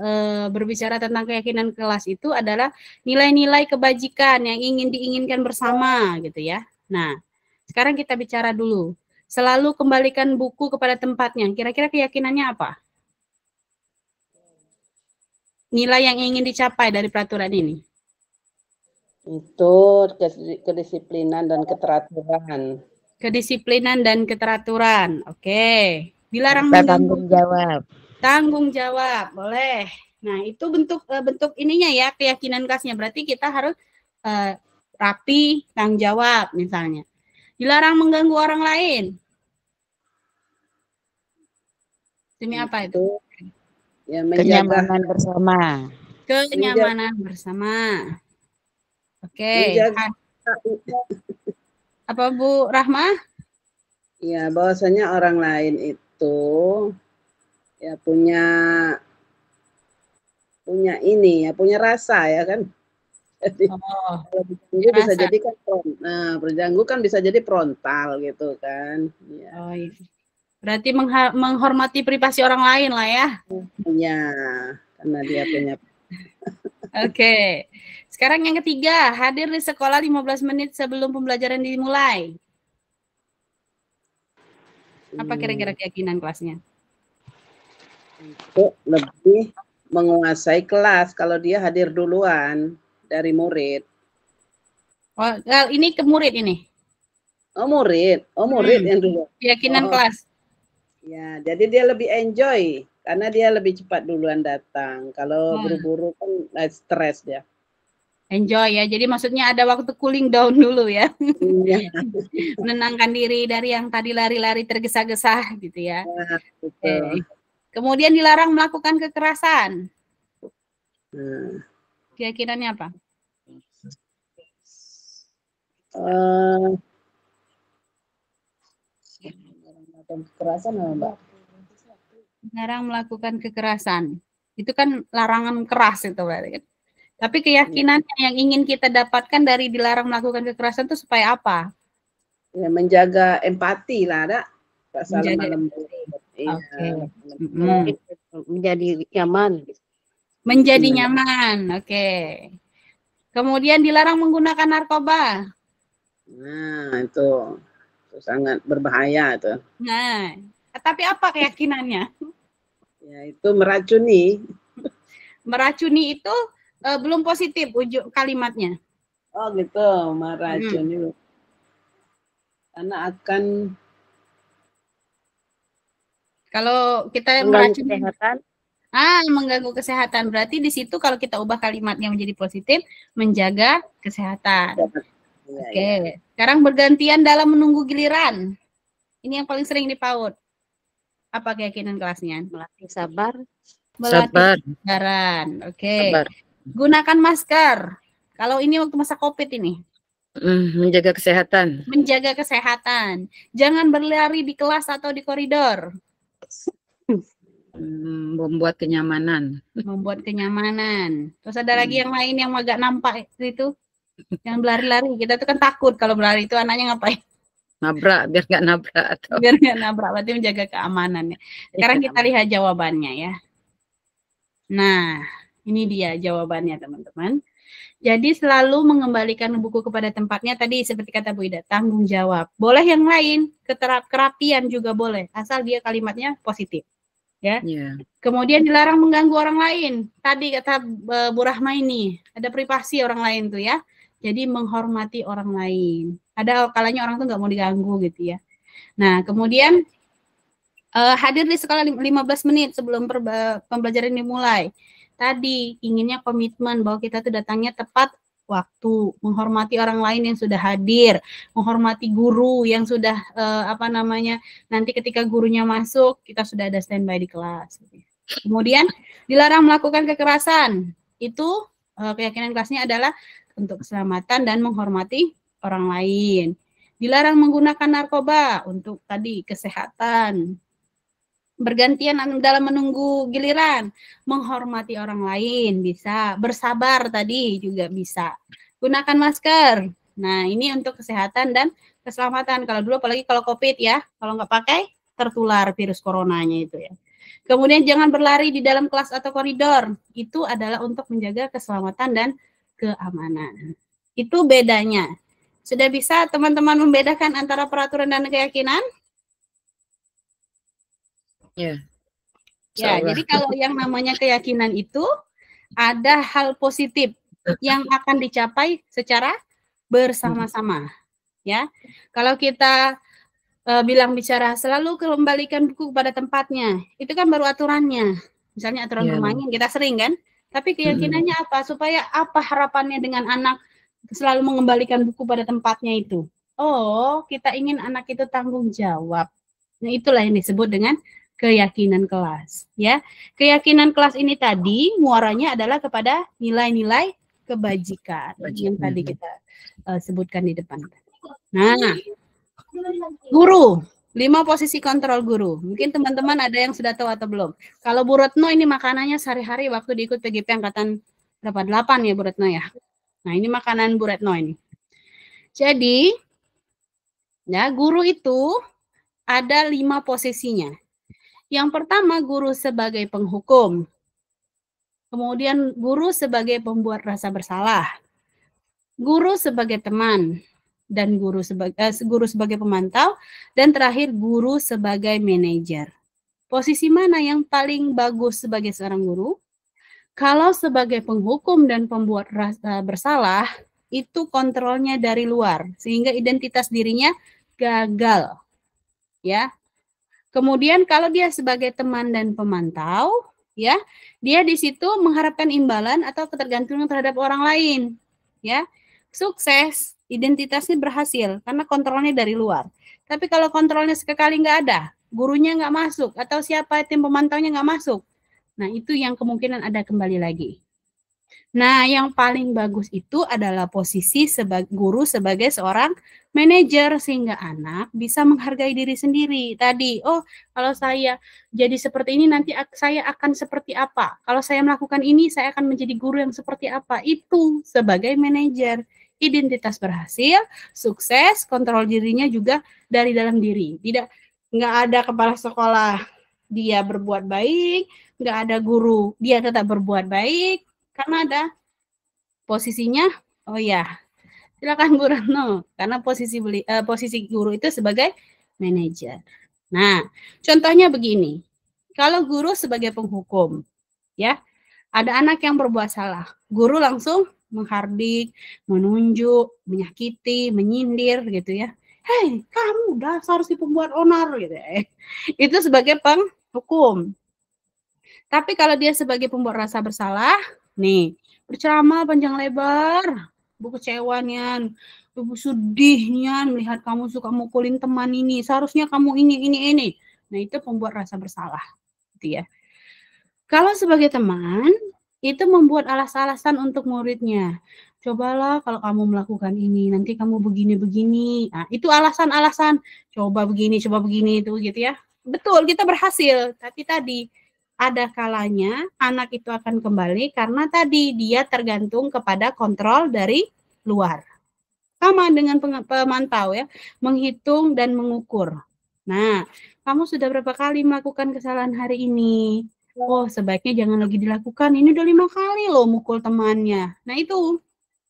berbicara tentang keyakinan kelas itu adalah nilai-nilai kebajikan yang ingin diinginkan bersama gitu ya. Nah, sekarang kita bicara dulu. Selalu kembalikan buku kepada tempatnya. Kira-kira keyakinannya apa? Nilai yang ingin dicapai dari peraturan ini? Itu kedisiplinan dan keteraturan. Kedisiplinan dan keteraturan. Oke. Dilarang tanggung jawab. Tanggung jawab, boleh. Nah, itu bentuk ininya ya, keyakinan kelasnya. Berarti kita harus rapi, tanggung jawab misalnya. Dilarang mengganggu orang lain. Demi apa itu? Ya, kenyamanan bersama. Kenyamanan bersama. Oke. Apa Bu Rahma? Ya, bahwasanya orang lain itu ya punya ini ya, punya rasa ya kan. Jadi berjanggu bisa jadi kan, berjanggu kan bisa jadi frontal gitu kan. Ya. Oh, iya. Berarti menghormati privasi orang lain lah ya. Iya, karena dia punya. Oke. Sekarang yang ketiga, hadir di sekolah 15 menit sebelum pembelajaran dimulai. Apa kira-kira keyakinan kelasnya? Untuk lebih menguasai kelas kalau dia hadir duluan dari murid. Oh, ini ke murid ini? Oh, murid yang dulu. Keyakinan kelas. Ya, jadi dia lebih enjoy karena dia lebih cepat duluan datang. Kalau buru-buru kan stres dia. Enjoy ya, jadi maksudnya ada waktu cooling down dulu ya. Iya. Menenangkan diri dari yang tadi lari-lari tergesa-gesa gitu ya. Betul. Kemudian dilarang melakukan kekerasan. Keyakinannya apa? Kekerasan Mbak. Dilarang melakukan kekerasan. Itu kan larangan keras itu berarti kan. Tapi keyakinannya yang ingin kita dapatkan dari dilarang melakukan kekerasan itu supaya apa? Ya, menjaga empati lah, ada rasa lemah lembut. Menjadi nyaman. Menjadi nyaman, oke. Kemudian dilarang menggunakan narkoba. Nah, itu sangat berbahaya itu. Nah, tapi apa keyakinannya? Ya, itu meracuni. Meracuni itu belum positif ujung kalimatnya. Oh gitu, meracuni. Karena akan kalau kita meracuni kesehatan, mengganggu kesehatan. Berarti di situ kalau kita ubah kalimatnya menjadi positif, menjaga kesehatan. Oke. Sekarang bergantian dalam menunggu giliran. Ini yang paling sering dipaut. Apa keyakinan kelasnya? melatih sabar. Melatih kesabaran. Oke. Gunakan masker. Kalau ini waktu masa COVID ini. Menjaga kesehatan. Menjaga kesehatan. Jangan berlari di kelas atau di koridor. Membuat kenyamanan. Membuat kenyamanan. Terus ada lagi yang lain yang agak nampak itu, yang berlari-lari. Kita tuh kan takut kalau berlari itu anaknya ngapain? Nabrak, biar nggak nabrak. Atau... Biar nggak nabrak, berarti menjaga keamanannya. Sekarang kita lihat jawabannya ya. Nah, ini dia jawabannya teman-teman. Jadi selalu mengembalikan buku kepada tempatnya, tadi seperti kata Bu Ida, tanggung jawab. Boleh yang lain, kerapian juga boleh, asal dia kalimatnya positif. Ya. Kemudian dilarang mengganggu orang lain. Tadi kata Bu Rahma ini, ada privasi orang lain tuh ya. Jadi menghormati orang lain. Ada kalanya orang tuh nggak mau diganggu gitu ya. Nah, kemudian hadir di sekolah 15 menit sebelum pembelajaran dimulai. Tadi inginnya komitmen bahwa kita tuh datangnya tepat waktu, menghormati orang lain yang sudah hadir, menghormati guru yang sudah nanti ketika gurunya masuk kita sudah ada standby di kelas. Kemudian dilarang melakukan kekerasan. Itu keyakinan kelasnya adalah untuk keselamatan dan menghormati orang lain. Dilarang menggunakan narkoba untuk tadi kesehatan. Bergantian dalam menunggu giliran, menghormati orang lain bisa, bersabar tadi juga bisa. Gunakan masker. Nah, ini untuk kesehatan dan keselamatan. Kalau dulu apalagi kalau COVID ya, kalau nggak pakai tertular virus coronanya itu ya. Kemudian jangan berlari di dalam kelas atau koridor. Itu adalah untuk menjaga keselamatan dan keamanan. Itu bedanya. Sudah bisa teman-teman membedakan antara peraturan dan keyakinan? Ya. Ya, jadi kalau yang namanya keyakinan itu ada hal positif yang akan dicapai secara bersama-sama. Ya, kalau kita bicara selalu kembalikan buku pada tempatnya, itu kan baru aturannya. Misalnya aturan bermain kita sering kan, tapi keyakinannya apa? Supaya apa harapannya dengan anak selalu mengembalikan buku pada tempatnya itu? Oh, kita ingin anak itu tanggung jawab. Nah, itulah yang disebut dengan keyakinan kelas, ya. Keyakinan kelas ini tadi muaranya adalah kepada nilai-nilai kebajikan yang tadi kita sebutkan di depan. Nah, guru, 5 posisi kontrol guru. Mungkin teman-teman ada yang sudah tahu atau belum. Kalau Bu Retno ini makanannya sehari-hari waktu diikut PGP angkatan berapa? 8 ya Bu Retno ya. Nah, ini makanan Bu Retno ini. Jadi, ya, guru itu ada 5 posisinya. Yang pertama, guru sebagai penghukum. Kemudian guru sebagai pembuat rasa bersalah. Guru sebagai teman. Dan guru sebagai pemantau. Dan terakhir, guru sebagai manajer. Posisi mana yang paling bagus sebagai seorang guru? Kalau sebagai penghukum dan pembuat rasa bersalah, itu kontrolnya dari luar. Sehingga identitas dirinya gagal. Ya. Kemudian kalau dia sebagai teman dan pemantau, ya, dia di situ mengharapkan imbalan atau ketergantungan terhadap orang lain, ya. Sukses, identitasnya berhasil karena kontrolnya dari luar. Tapi kalau kontrolnya sekali nggak ada, gurunya nggak masuk atau siapa tim pemantaunya nggak masuk, nah itu yang kemungkinan ada kembali lagi. Nah, yang paling bagus itu adalah posisi guru sebagai seorang manajer sehingga anak bisa menghargai diri sendiri. Tadi, oh kalau saya jadi seperti ini nanti saya akan seperti apa? Kalau saya melakukan ini saya akan menjadi guru yang seperti apa? Itu sebagai manajer. Identitas berhasil, sukses, kontrol dirinya juga dari dalam diri. Nggak ada kepala sekolah dia berbuat baik, nggak ada guru dia tetap berbuat baik. Karena ada posisinya, oh ya, silakan Bu Retno, karena posisi guru itu sebagai manajer. Nah, contohnya begini, kalau guru sebagai penghukum, ya, ada anak yang berbuat salah, guru langsung menghardik, menunjuk, menyakiti, menyindir, gitu ya. Hei, kamu dasar si pembuat onar, gitu ya. Itu sebagai penghukum. Tapi kalau dia sebagai pembuat rasa bersalah, nih, berceramah panjang lebar, bu kecewanya, bu sedihnya melihat kamu suka mukulin teman ini, seharusnya kamu ini. Nah, itu pembuat rasa bersalah, gitu ya. Kalau sebagai teman, itu membuat alas-alasan untuk muridnya. Cobalah kalau kamu melakukan ini, nanti kamu begini-begini. Nah, itu alasan-alasan, coba begini itu gitu ya. Betul, kita berhasil, tapi tadi ada kalanya anak itu akan kembali karena tadi dia tergantung kepada kontrol dari luar. Sama dengan pemantau ya, menghitung dan mengukur. Nah, kamu sudah berapa kali melakukan kesalahan hari ini? Oh, sebaiknya jangan lagi dilakukan. Ini udah 5 kali loh mukul temannya. Nah, itu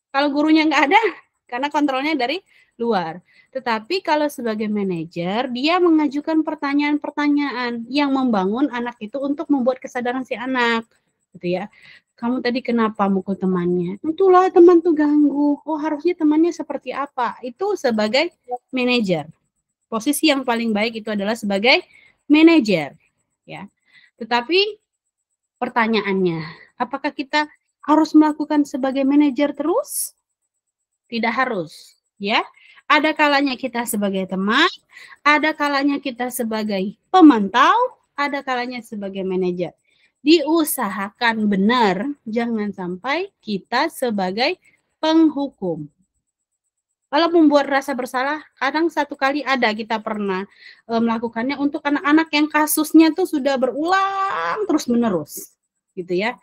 kalau gurunya nggak ada, karena kontrolnya dari luar. Tetapi kalau sebagai manajer, dia mengajukan pertanyaan-pertanyaan yang membangun anak itu untuk membuat kesadaran si anak. Gitu ya. Kamu tadi kenapa mukul temannya? Itulah teman tuh ganggu. Oh, harusnya temannya seperti apa? Itu sebagai manajer. Posisi yang paling baik itu adalah sebagai manajer. Ya. Tetapi pertanyaannya, apakah kita harus melakukan sebagai manajer terus? Tidak harus, ya. Ada kalanya kita sebagai teman, ada kalanya kita sebagai pemantau, ada kalanya sebagai manajer. Diusahakan benar, jangan sampai kita sebagai penghukum. Kalau membuat rasa bersalah, kadang satu kali ada kita pernah melakukannya untuk anak-anak yang kasusnya tuh sudah berulang terus-menerus, gitu ya.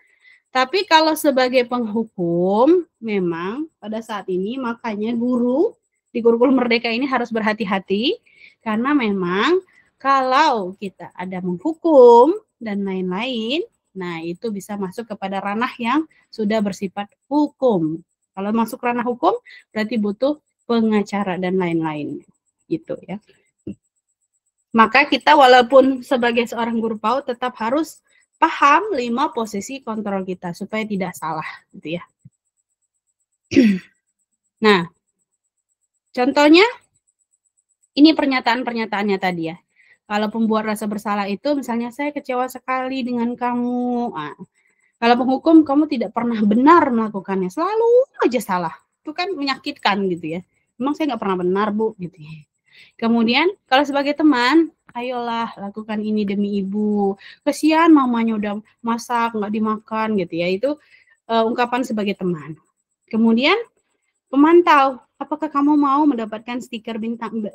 Tapi kalau sebagai penghukum, memang pada saat ini makanya guru di kurikulum Merdeka ini harus berhati-hati, karena memang kalau kita ada menghukum dan lain-lain, nah itu bisa masuk kepada ranah yang sudah bersifat hukum. Kalau masuk ranah hukum, berarti butuh pengacara dan lain-lain, gitu ya. Maka kita walaupun sebagai seorang guru PAUD tetap harus paham 5 posisi kontrol kita supaya tidak salah, gitu ya. Nah, contohnya ini pernyataan-pernyataannya tadi ya. Kalau pembuat rasa bersalah itu misalnya saya kecewa sekali dengan kamu. Nah, kalau penghukum kamu tidak pernah benar melakukannya, selalu aja salah. Itu kan menyakitkan gitu ya. Memang saya nggak pernah benar, Bu, gitu ya. Kemudian kalau sebagai teman, ayolah lakukan ini demi ibu. Kesian mamanya udah masak nggak dimakan gitu ya. Itu ungkapan sebagai teman. Kemudian pemantau, apakah kamu mau mendapatkan stiker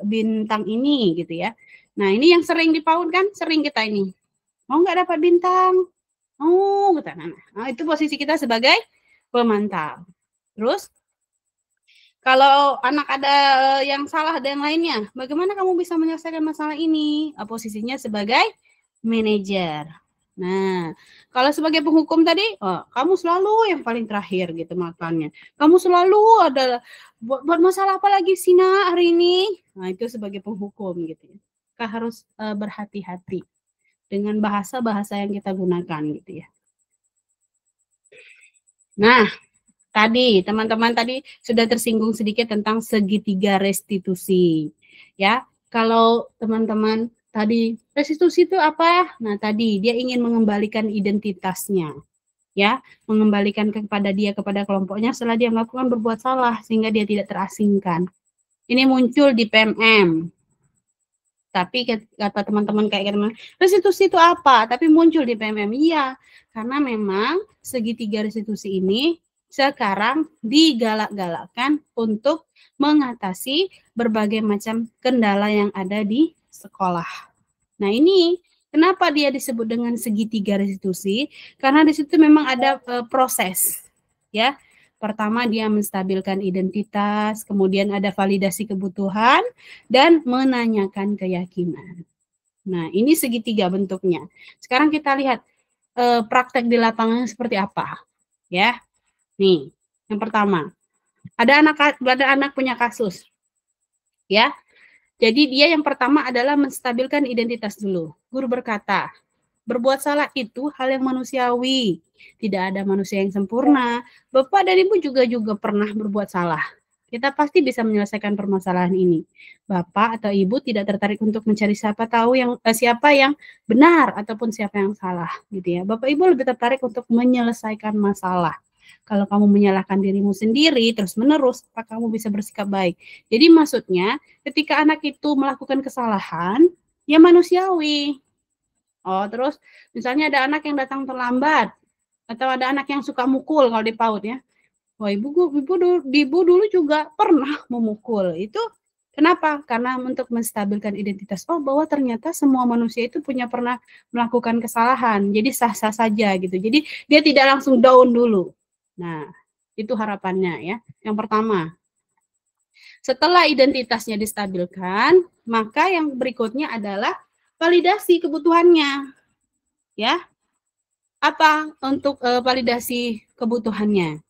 bintang ini gitu ya. Nah, ini yang sering dipaut kan, sering kita ini. Mau nggak dapat bintang? Oh, gitu. Nah, itu posisi kita sebagai pemantau. Terus kalau anak ada yang salah dan lainnya, bagaimana kamu bisa menyelesaikan masalah ini? Posisinya sebagai manajer. Nah, kalau sebagai penghukum tadi, kamu selalu yang paling terakhir gitu makannya. Kamu selalu ada buat masalah apa lagi sih nak hari ini? Nah, itu sebagai penghukum gitu ya. Kita harus berhati-hati dengan bahasa-bahasa yang kita gunakan gitu ya. Nah, tadi teman-teman tadi sudah tersinggung sedikit tentang segitiga restitusi. Ya, kalau teman-teman tadi restitusi itu apa? Nah, tadi dia ingin mengembalikan identitasnya. Ya, mengembalikan kepada kelompoknya setelah dia melakukan berbuat salah sehingga dia tidak terasingkan. Ini muncul di PMM. Tapi kata teman-teman kayak gimana? Restitusi itu apa? Tapi muncul di PMM. Iya, karena memang segitiga restitusi ini sekarang digalak-galakkan untuk mengatasi berbagai macam kendala yang ada di sekolah. Nah, ini kenapa dia disebut dengan segitiga restitusi? Karena di situ memang ada proses, ya. Pertama dia menstabilkan identitas, kemudian ada validasi kebutuhan dan menanyakan keyakinan. Nah, ini segitiga bentuknya. Sekarang kita lihat praktek di lapangan seperti apa, ya. Nih, yang pertama, ada anak punya kasus, ya. Jadi dia yang pertama adalah menstabilkan identitas dulu. Guru berkata, berbuat salah itu hal yang manusiawi. Tidak ada manusia yang sempurna. Bapak dan Ibu juga pernah berbuat salah. Kita pasti bisa menyelesaikan permasalahan ini. Bapak atau Ibu tidak tertarik untuk mencari siapa yang benar ataupun siapa yang salah, gitu ya. Bapak Ibu lebih tertarik untuk menyelesaikan masalah. Kalau kamu menyalahkan dirimu sendiri terus-menerus, maka kamu bisa bersikap baik. Jadi maksudnya ketika anak itu melakukan kesalahan, ya manusiawi. Oh, terus misalnya ada anak yang datang terlambat atau ada anak yang suka mukul kalau di PAUD ya. Wah, ibu dulu juga pernah memukul. Itu Kenapa? Karena untuk menstabilkan identitas. Oh, bahwa ternyata semua manusia itu pernah melakukan kesalahan. Jadi sah-sah saja gitu. Jadi dia tidak langsung down dulu. Nah, itu harapannya ya. Yang pertama. Setelah identitasnya distabilkan, maka yang berikutnya adalah validasi kebutuhannya. Ya. Apa untuk validasi kebutuhannya?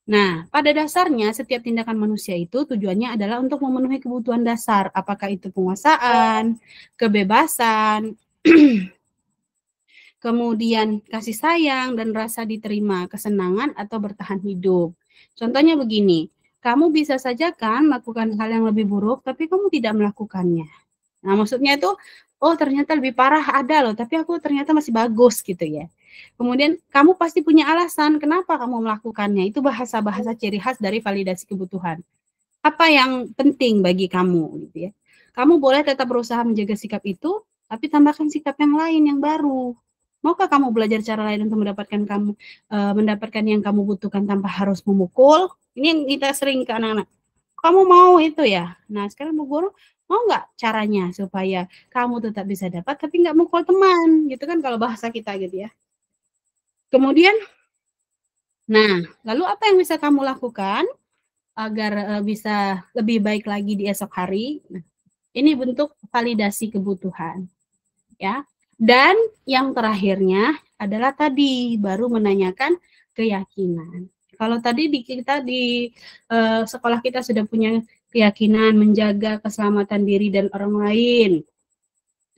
Nah, pada dasarnya setiap tindakan manusia itu tujuannya adalah untuk memenuhi kebutuhan dasar, apakah itu penguasaan, kebebasan, kemudian kasih sayang dan rasa diterima, kesenangan atau bertahan hidup. Contohnya begini, kamu bisa saja kan melakukan hal yang lebih buruk, tapi kamu tidak melakukannya. Nah, maksudnya itu, oh ternyata lebih parah ada loh, tapi aku ternyata masih bagus gitu ya. Kemudian kamu pasti punya alasan kenapa kamu melakukannya. Itu bahasa-bahasa ciri khas dari validasi kebutuhan. Apa yang penting bagi kamu gitu ya. Kamu boleh tetap berusaha menjaga sikap itu, tapi tambahkan sikap yang lain yang baru. Maukah kamu belajar cara lain untuk mendapatkan yang kamu butuhkan tanpa harus memukul? Ini yang kita sering ke anak-anak. Kamu mau itu ya? Nah, sekarang Bu Guru mau nggak caranya supaya kamu tetap bisa dapat tapi nggak mukul teman gitu kan kalau bahasa kita gitu ya. Kemudian, nah, lalu apa yang bisa kamu lakukan agar bisa lebih baik lagi di esok hari? Nah, ini bentuk validasi kebutuhan, ya. Dan yang terakhirnya adalah tadi baru menanyakan keyakinan. Kalau tadi kita di sekolah kita sudah punya keyakinan menjaga keselamatan diri dan orang lain.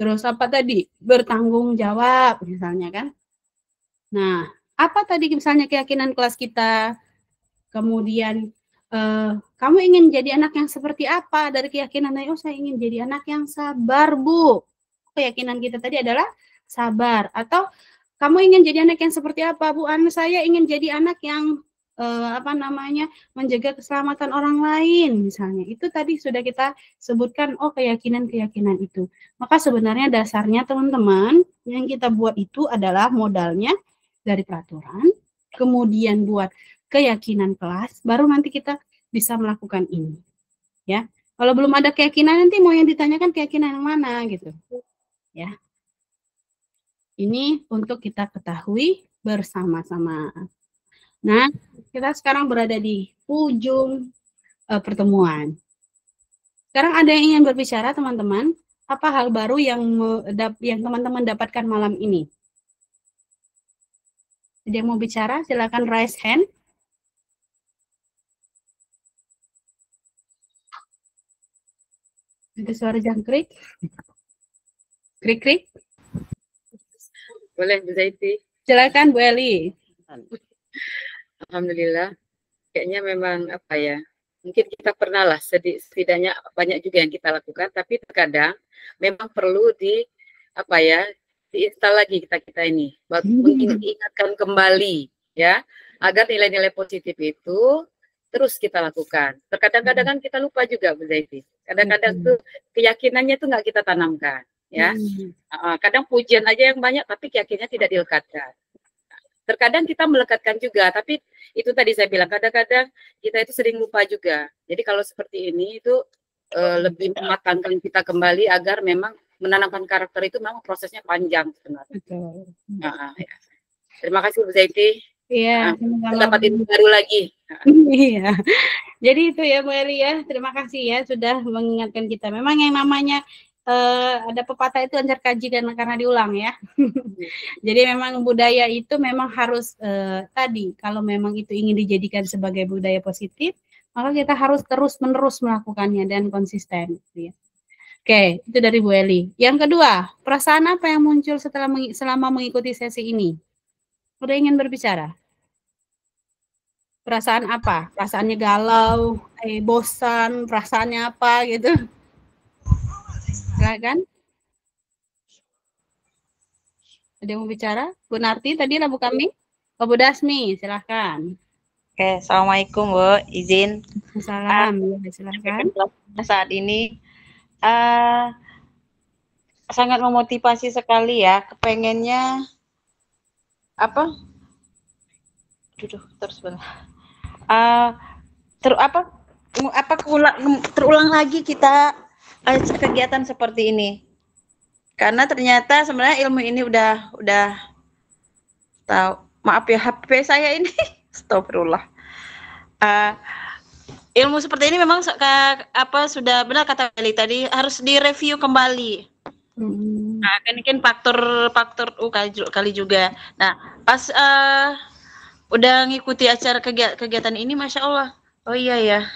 Terus apa tadi? Bertanggung jawab misalnya kan. Nah, apa tadi misalnya keyakinan kelas kita? Kemudian kamu ingin jadi anak yang seperti apa dari keyakinan? Oh, saya ingin jadi anak yang sabar, Bu. Keyakinan kita tadi adalah sabar. Atau kamu ingin jadi anak yang seperti apa, Bu? Saya ingin jadi anak yang menjaga keselamatan orang lain misalnya. Itu tadi sudah kita sebutkan, oh keyakinan-keyakinan itu. Maka sebenarnya dasarnya teman-teman yang kita buat itu adalah modalnya dari peraturan, kemudian buat keyakinan kelas, baru nanti kita bisa melakukan ini. Ya. Kalau belum ada keyakinan nanti mau yang ditanyakan keyakinan yang mana gitu. Ya. Ini untuk kita ketahui bersama-sama. Nah, kita sekarang berada di ujung pertemuan. Sekarang ada yang ingin berbicara, teman-teman? Apa hal baru yang teman-teman dapatkan malam ini? Ada yang mau bicara? Silakan raise hand. Ada suara jangkrik? Krik-krik? Boleh, Bu Zaiti. Silakan, Bu Eli. Alhamdulillah. Kayaknya memang apa ya, mungkin kita pernah lah setidaknya banyak juga yang kita lakukan, tapi terkadang memang perlu diinstal lagi kita ini, mengingatkan kembali ya, agar nilai-nilai positif itu terus kita lakukan. Terkadang-kadang kan kita lupa juga, Bu Zaiti. Kadang-kadang tuh keyakinannya tuh nggak kita tanamkan, ya. Kadang pujian aja yang banyak, tapi keyakinannya tidak dilekatkan. Terkadang kita melekatkan juga, tapi itu tadi saya bilang kadang-kadang kita itu sering lupa juga. Jadi kalau seperti ini itu lebih mematangkan kita kembali agar memang menanamkan karakter itu memang prosesnya panjang sebenarnya. Ya. Terima kasih Bu Zaiti. Iya, dapat ilmu baru lagi. Iya. Jadi itu ya Bu Eli ya. Terima kasih ya sudah mengingatkan kita. Memang yang namanya ada pepatah itu anjar kaji karena diulang ya. Jadi memang budaya itu memang harus tadi kalau memang itu ingin dijadikan sebagai budaya positif, maka kita harus terus-menerus melakukannya dan konsisten. Ya. Oke, itu dari Bu Eli. Yang kedua, perasaan apa yang muncul selama mengikuti sesi ini? Udah ingin berbicara? Perasaan apa? Perasaannya galau, bosan, perasaannya apa gitu? Silakan. Ada yang mau bicara? Bu Narti tadi lah Bu kami. Bu Dasmi, silahkan. Oke, Assalamualaikum Bu, izin. Salam, silahkan. Saat ini sangat memotivasi sekali ya, kepengennya terus benar. terulang lagi kita kegiatan seperti ini. Karena ternyata sebenarnya ilmu ini udah tahu. Maaf ya, HP saya ini astagfirullah. Ilmu seperti ini memang sudah benar kata Beli tadi, harus direview kembali. Nah, kan faktor kali juga. Nah, pas udah ngikuti acara kegiatan ini, Masya Allah. Oh iya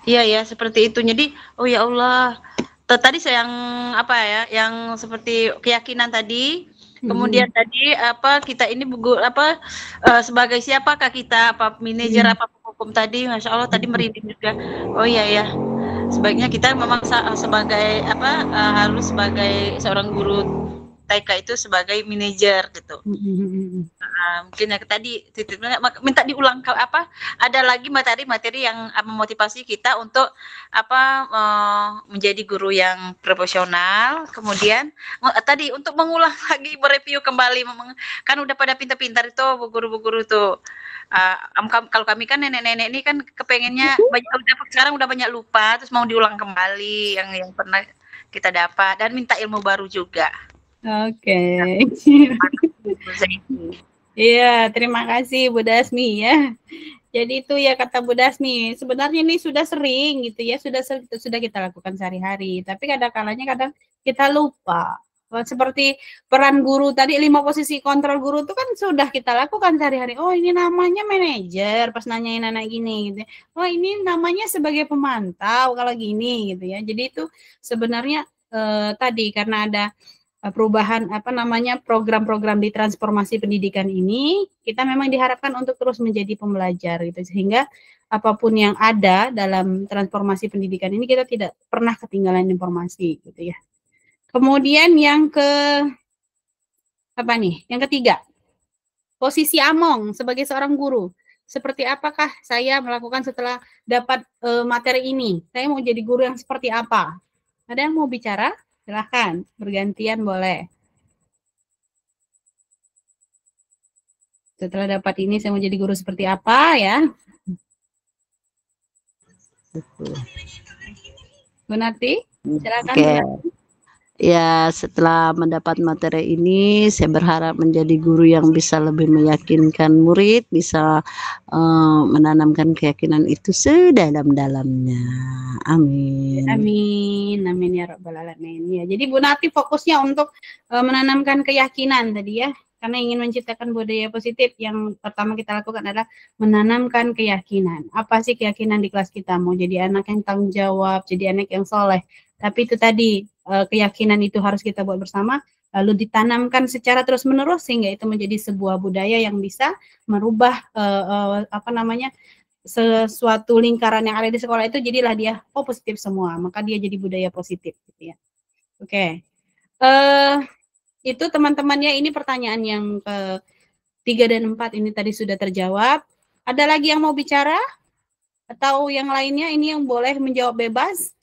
ya, seperti itu. Jadi, oh ya Allah. Tadi saya yang seperti keyakinan tadi. Kemudian tadi kita ini sebagai siapakah kita, apa manajer, apa hukum tadi, Masya Allah tadi merinding juga. Oh iya ya, sebaiknya kita memang sebagai harus sebagai seorang guru TK itu sebagai manajer gitu. Mungkin ya tadi minta diulang ada lagi materi yang memotivasi kita untuk menjadi guru yang profesional. Kemudian tadi untuk mengulang lagi, mereview kembali, kan udah pada pintar-pintar itu guru-guru tuh. Kalau kami kan nenek-nenek ini kan kepengennya sekarang udah banyak lupa, terus mau diulang kembali yang pernah kita dapat dan minta ilmu baru juga. Oke. Iya, terima kasih Bu Dasmi ya. Jadi itu ya kata Bu Dasmi, sebenarnya ini sudah sering gitu ya, sudah kita lakukan sehari-hari, tapi kadang kita lupa. Seperti peran guru tadi, 5 posisi kontrol guru itu kan sudah kita lakukan sehari-hari. Oh, ini namanya manajer pas nanyain anak gini gitu. Oh, ini namanya sebagai pemantau kalau gini gitu ya. Jadi itu sebenarnya tadi karena ada perubahan program-program di transformasi pendidikan ini, kita memang diharapkan untuk terus menjadi pembelajar gitu, sehingga apapun yang ada dalam transformasi pendidikan ini kita tidak pernah ketinggalan informasi gitu ya. Kemudian yang ketiga, posisi Among sebagai seorang guru. Seperti apakah saya melakukan setelah dapat materi ini? Saya mau jadi guru yang seperti apa? Ada yang mau bicara? Silahkan, bergantian boleh. Setelah dapat ini, saya mau jadi guru seperti apa ya? Bu Nati, silakan. Okay. Ya, setelah mendapat materi ini, saya berharap menjadi guru yang bisa lebih meyakinkan murid, bisa menanamkan keyakinan itu sedalam-dalamnya. Amin. Amin, amin ya rabbal alamin. Ya, jadi Bu Nati fokusnya untuk menanamkan keyakinan tadi ya, karena ingin menciptakan budaya positif. Yang pertama kita lakukan adalah menanamkan keyakinan. Apa sih keyakinan di kelas kita? Mau jadi anak yang tanggung jawab, jadi anak yang soleh. Tapi itu tadi keyakinan itu harus kita buat bersama, lalu ditanamkan secara terus-menerus sehingga itu menjadi sebuah budaya yang bisa merubah sesuatu lingkaran yang ada di sekolah itu, jadilah dia positif semua, maka dia jadi budaya positif gitu ya. Oke. Itu teman-temannya, ini pertanyaan yang ke-3 dan 4 ini tadi sudah terjawab. Ada lagi yang mau bicara? Atau yang lainnya ini yang boleh menjawab bebas?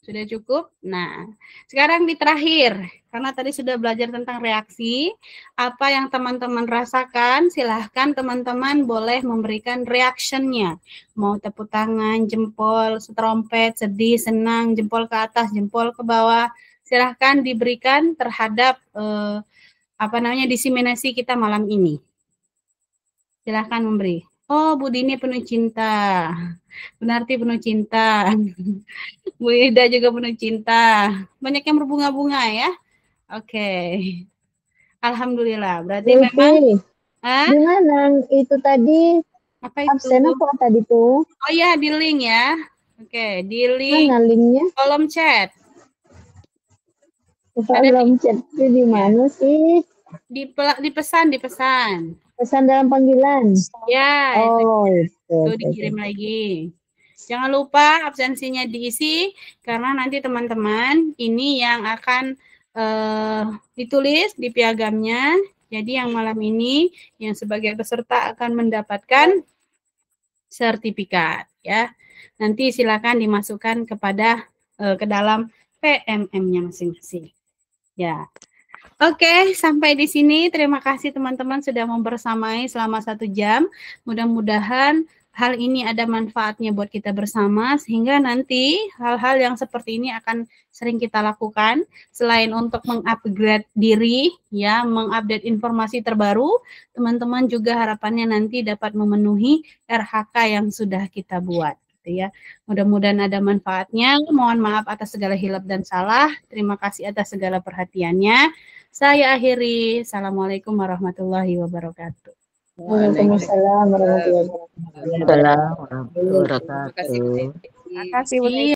Sudah cukup? Nah, sekarang di terakhir, karena tadi sudah belajar tentang reaksi, apa yang teman-teman rasakan, silahkan teman-teman boleh memberikan reaction-nya. Mau tepuk tangan, jempol, setrompet, sedih, senang, jempol ke atas, jempol ke bawah, silahkan diberikan terhadap diseminasi kita malam ini. Silahkan memberi. Oh, Bu Dini penuh cinta. Bu Narti penuh cinta. Bu Ida juga penuh cinta. Banyak yang berbunga-bunga ya. Oke. Alhamdulillah. Berarti memang di mana itu tadi? Apa itu? Absen apa tadi tuh? Oh iya, di link ya. Oke, di link. Mana linknya? Kolom chat. Kolom chat itu di mana sih? Di pesan. Pesan dalam panggilan. Ya, itu dikirim itu. lagi. Jangan lupa absensinya diisi, karena nanti teman-teman ini yang akan ditulis di piagamnya. Jadi yang malam ini yang sebagai peserta akan mendapatkan sertifikat ya. Nanti silakan dimasukkan ke dalam PMM-nya masing-masing. Ya. Oke, sampai di sini. Terima kasih teman-teman sudah membersamai selama 1 jam. Mudah-mudahan hal ini ada manfaatnya buat kita bersama, sehingga nanti hal-hal yang seperti ini akan sering kita lakukan. Selain untuk mengupgrade diri, ya, mengupdate informasi terbaru, teman-teman juga harapannya nanti dapat memenuhi RHK yang sudah kita buat. Ya, mudah-mudahan ada manfaatnya. Mohon maaf atas segala hilaf dan salah. Terima kasih atas segala perhatiannya. Saya akhiri. Assalamualaikum warahmatullahi wabarakatuh. Waalaikumsalam warahmatullahi wabarakatuh. Assalamualaikum warahmatullahi wabarakatuh. Terima kasih.